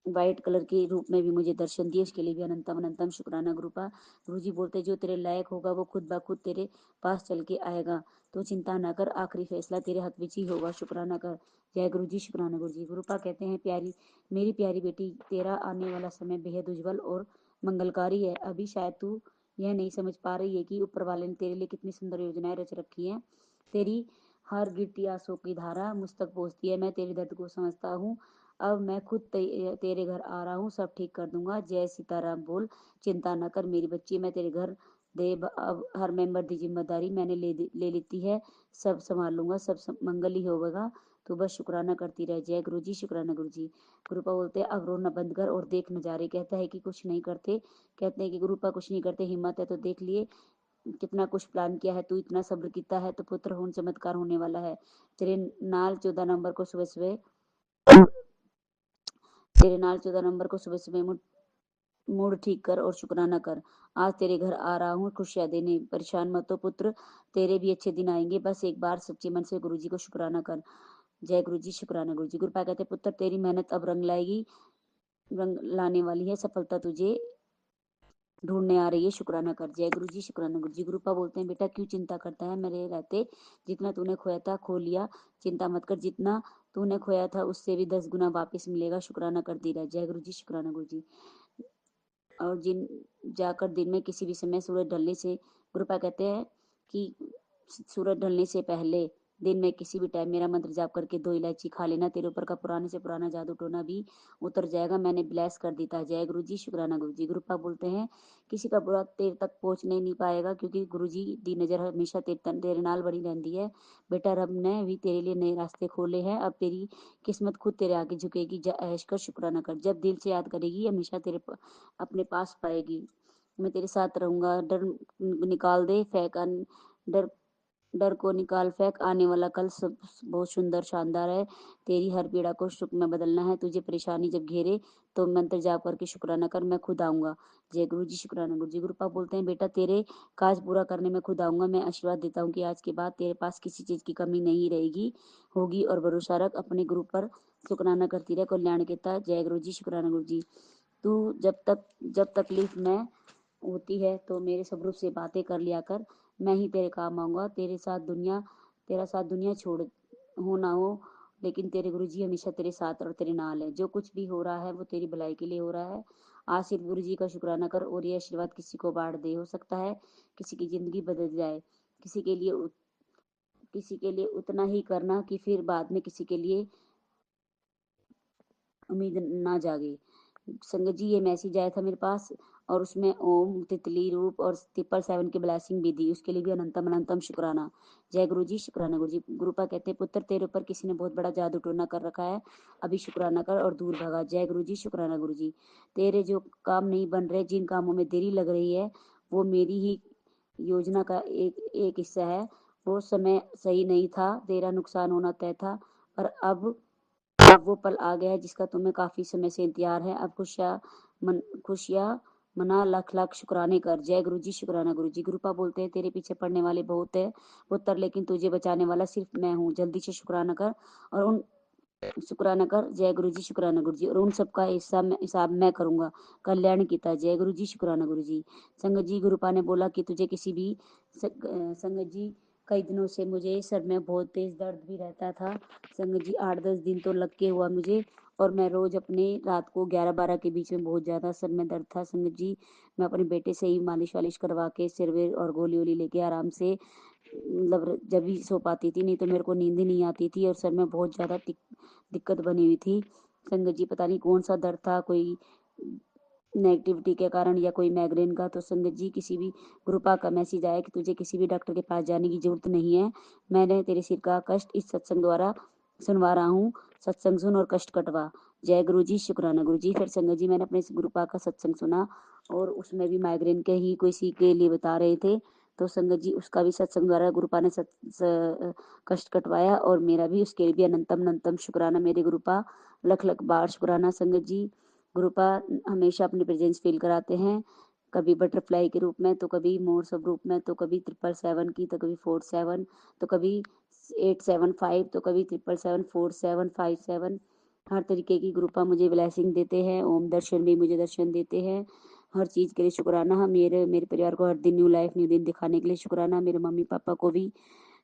वाइट कलर के रूप में भी मुझे दर्शन दिए, उसके लिए भी अनंतम अनंतम शुक्राना गुरुपा। गुरुजी बोलते जो तेरे लायक होगा वो खुद ब खुद तेरे पास चल के आएगा, तो चिंता ना कर, आखिरी फैसला तेरे हक में ही होगा, शुक्राना कर। जय गुरु जी, शुक्राना गुरु जी। गुरुपा कहते हैं मेरी प्यारी बेटी, तेरा आने वाला समय बेहद उज्जवल और मंगलकारी है। अभी शायद तू यह नहीं समझ पा रही है कि ऊपर वाले ने तेरे लिए कितनी सुंदर योजनाएं रच रखी हैं। तेरी हर गिरती आंसू की धारा मुझ तक पहुंचती है। मैं तेरे दर्द को समझता हूँ। अब मैं खुद तेरे घर आ रहा हूँ, सब ठीक कर दूंगा। जय सीताराम बोल, चिंता न कर मेरी बच्ची, मैं तेरे घर अब हर मेंबर की जिम्मेदारी मैंने ले लेती है, सब संभाल लूंगा, सब मंगल ही होगा। तो बस शुक्राना करती रह। जय गुरु जी, शुक्राना गुरु जी। गुरुपा बोलते हैं अब रोना बंद कर और देख नजारे। कहता है कि कुछ नहीं करते, कहते हैं कि गुरुपा कुछ नहीं करते, हिम्मत है तो देख लिए कितना कुछ प्लान किया है, तू इतना सब्र किया है तो पुत्र होने चमत्कार होने वाला है। तेरे नाल 14 नवंबर को सुबह सुबह तेरे नाल 14 नवंबर को सुबह सुबह मूड ठीक कर और शुक्राना कर। आज तेरे घर आ रहा हूँ खुशियां देने, परेशान मत हो पुत्र, तेरे भी अच्छे दिन आएंगे। बस एक बार सच्चे मन से गुरुजी को शुक्राना कर। जय गुरु जी, शुक्राना गुरु जी। गुरुपा कहते पुत्र तेरी मेहनत अब रंग लाने वाली है, सफलता तुझे ढूंढने आ रही है, शुक्राना कर। जय गुरु जी, शुक्राना गुरु जी। गुरुपा बोलते हैं बेटा क्यों चिंता करता है मेरे रहते, जितना तूने खोया था खो लिया, चिंता मत कर, जितना तूने खोया था उससे भी 10 गुना वापस मिलेगा, शुक्राना करती रह। जय गुरु जी, शुक्राना गुरु जी। और जिन जाकर दिन में किसी भी समय सूरज ढलने से, गुरुपा कहते हैं कि सूरज ढलने से पहले दिन में किसी भी टाइम मेरा मंत्र जाप करके 2 इलायची खा लेना, तेरे ऊपर का पुराने से पुराना जादू टोना भी उतर जाएगा, मैंने ब्लेस कर देता। जय गुरु जी, शुक्राना गुरु जी। गुरुपा बोलते हैं किसी का बुरा तेरे तक पहुंचने नहीं पाएगा, क्योंकि गुरु जी दी नजर हमेशा तेरे नाल बनी रहती है। बेटा रब ने भी तेरे लिए नए रास्ते खोले हैं, अब तेरी किस्मत खुद तेरे आगे झुकेगी। ऐश कर, शुक्राना कर, जब दिल से याद करेगी हमेशा तेरे अपने पास पाएगी। मैं तेरे साथ रहूंगा, डर निकाल दे फेंक डर डर को निकाल फेंक, आने वाला कल सब बहुत सुंदर शानदार है। तेरी हर पीड़ा को सुख में बदलना है। तुझे परेशानी जब घेरे तो मंत्र जाप करके शुक्राना कर, मैं खुद आऊंगा। जय गुरु जी, शुक्राना गुरु जी। गुरुपा बोलते हैं बेटा तेरे काज पूरा करने में खुद आऊंगा। मैं आशीर्वाद देता हूँ कि आज के बाद तेरे पास किसी चीज की कमी नहीं रहेगी होगी, और भरोसा रख अपने गुरु पर, शुक्राना करती रह, कल्याण के तहत। जय गुरु जी, शुक्राना गुरु जी। तू जब तकलीफ में होती है तो मेरे स्वरूप से बातें कर लिया कर, मैं ही तेरे काम आऊंगा। तेरा साथ दुनिया छोड़ हो ना हो, लेकिन तेरे गुरुजी हमेशा तेरे साथ और तेरे नाल है। जो कुछ भी हो रहा है वो तेरी भलाई के लिए हो रहा है। आज सिर्फ गुरुजी का शुक्राना कर और ये आशीर्वाद किसी को बांट दे। हो सकता है किसी की जिंदगी बदल जाए। किसी के लिए उतना ही करना कि फिर बाद में किसी के लिए उम्मीद ना जागे। संगत जी ये मैसेज आया था मेरे पास, और उसमें ओम तितली रूप और 777 की ब्लेसिंग भी दी, उसके लिए भी अनंतम अनंतम शुक्राना। जय गुरु जी, शुक्राना गुरु जी। गुरुपा कहते हैं पुत्र तेरे ऊपर किसी ने बहुत बड़ा जादू टोना कर रखा है, अभी शुक्राना कर और दूर भगा। जय गुरु जी, शुक्राना गुरु जी। तेरे जो काम नहीं बन रहे, जिन कामों में देरी लग रही है, वो मेरी ही योजना का एक हिस्सा है। वो समय सही नहीं था, तेरा नुकसान होना तय था, पर अब वो पल आ गया है जिसका तुम्हें काफी समय से इंतजार है। अब खुशियाँ मना, लख लख शुक्राने कर। जय गुरु जी, शुक्राना गुरु जी। गुरुपा बोलते हैं तेरे पीछे पड़ने वाले बहुत है पुत्र, लेकिन तुझे बचाने वाला सिर्फ मैं हूँ। जल्दी से शुक्राना कर और उन शुक्राना कर। जय गुरु जी, शुक्राना गुरु जी। और उन सबका हिसाब मैं करूंगा। कल्याण कीता। जय गुरु जी, शुक्राना गुरु जी। संगत जी, गुरुपा ने बोला कि तुझे किसी भी संगत जी, कई दिनों से मुझे सर में बहुत तेज दर्द भी रहता था। संगत जी, 8-10 दिन तो लग के हुआ मुझे, और मैं रोज अपने रात को 11-12 के बीच में बहुत ज्यादा सर में दर्द था। संगत जी, मैं अपने बेटे से ही मालिश वालिश करवा के सिर और गोली वोली लेके आराम से मतलब जब भी सो पाती थी, नहीं तो मेरे को नींद ही नहीं आती थी और सर में बहुत ज़्यादा दिक्कत बनी हुई थी। संगत जी, पता नहीं कौन सा दर्द था, कोई नेगेटिविटी के कारण या कोई माइग्रेन का। तो संगत जी, किसी भी गुरुपा का मैसेज आया कि तुझे किसी भी डॉक्टर के पास जाने की जरूरत नहीं है, मैंने तेरे सिर का कष्ट इस सत्संग द्वारा सुनवा रहा हूँ। सत्संग सुन और कष्ट कटवा। जय गुरु जी, शुक्राना गुरु जी। फिर संगत जी, मैंने अपने इस गुरुपा का सत्संग सुना और उसमें भी माइग्रेन के ही कोई सी के लिए बता रहे थे। तो संगत जी, उसका भी सत्संग द्वारा गुरुपा ने कष्ट कटवाया और मेरा भी, उसके लिए भी अनंतम अनंतम शुक्राना मेरे गुरुपा। लख लख बार शुक्राना संगत जी। गुरुपा हमेशा अपनी प्रेजेंस फील कराते हैं, कभी बटरफ्लाई के रूप में, तो कभी मोर सब रूप में, तो कभी 777 की, तो कभी 47, तो कभी 875, तो कभी 777 4757। हर तरीके की गुरुपा मुझे ब्लेसिंग देते हैं। ओम दर्शन भी मुझे दर्शन देते हैं। हर चीज़ के लिए शुक्राना। मेरे परिवार को हर दिन न्यू लाइफ न्यू दिन दिखाने के लिए शुक्राना। मेरे मम्मी पापा को भी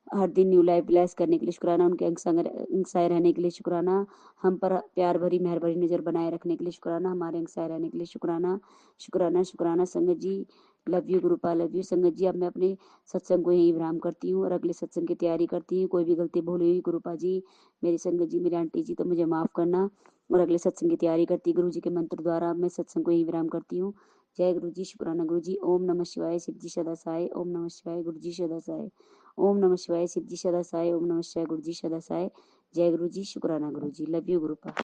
हर दिन न्यू लाइफ ब्लेस करने के लिए शुक्राना। उनके अंग साए रहने के लिए शुक्राना। हम पर प्यार भरी मेहर भरी नज़र बनाए रखने के लिए शुक्राना। हमारे अंग साए रहने के लिए शुक्राना। शुक्राना शुक्राना Sangat ji. Love you Gurupa, love you Sangat ji. अब मैं अपने सत्संग को यहीं विराम करती हूँ और अगले सत्संग की तैयारी करती हूँ। कोई भी गलती भूल हुई गुरुपा जी, मेरी संगत जी, मेरी आंटी जी, तो मुझे माफ़ करना। और अगले सत्संग की तैयारी करती गुरु जी के मंत्र द्वारा मैं सत्संग को यहीं विराम करती हूँ। जय गुरु जी, शुक्राना गुरु जी। ओम नमः शिवाय, शिव जी सदा सहाय। ओम नमः शिवाय, गुरु जी सदा सहाय। ओम नमः शिवाय, शिव जी सदा सहाय। ओम नमः शिवाय, गुरु जी सदा सहाय। जय गुरु जी, शुक्राना गुरु जी। Love you गुरुपा।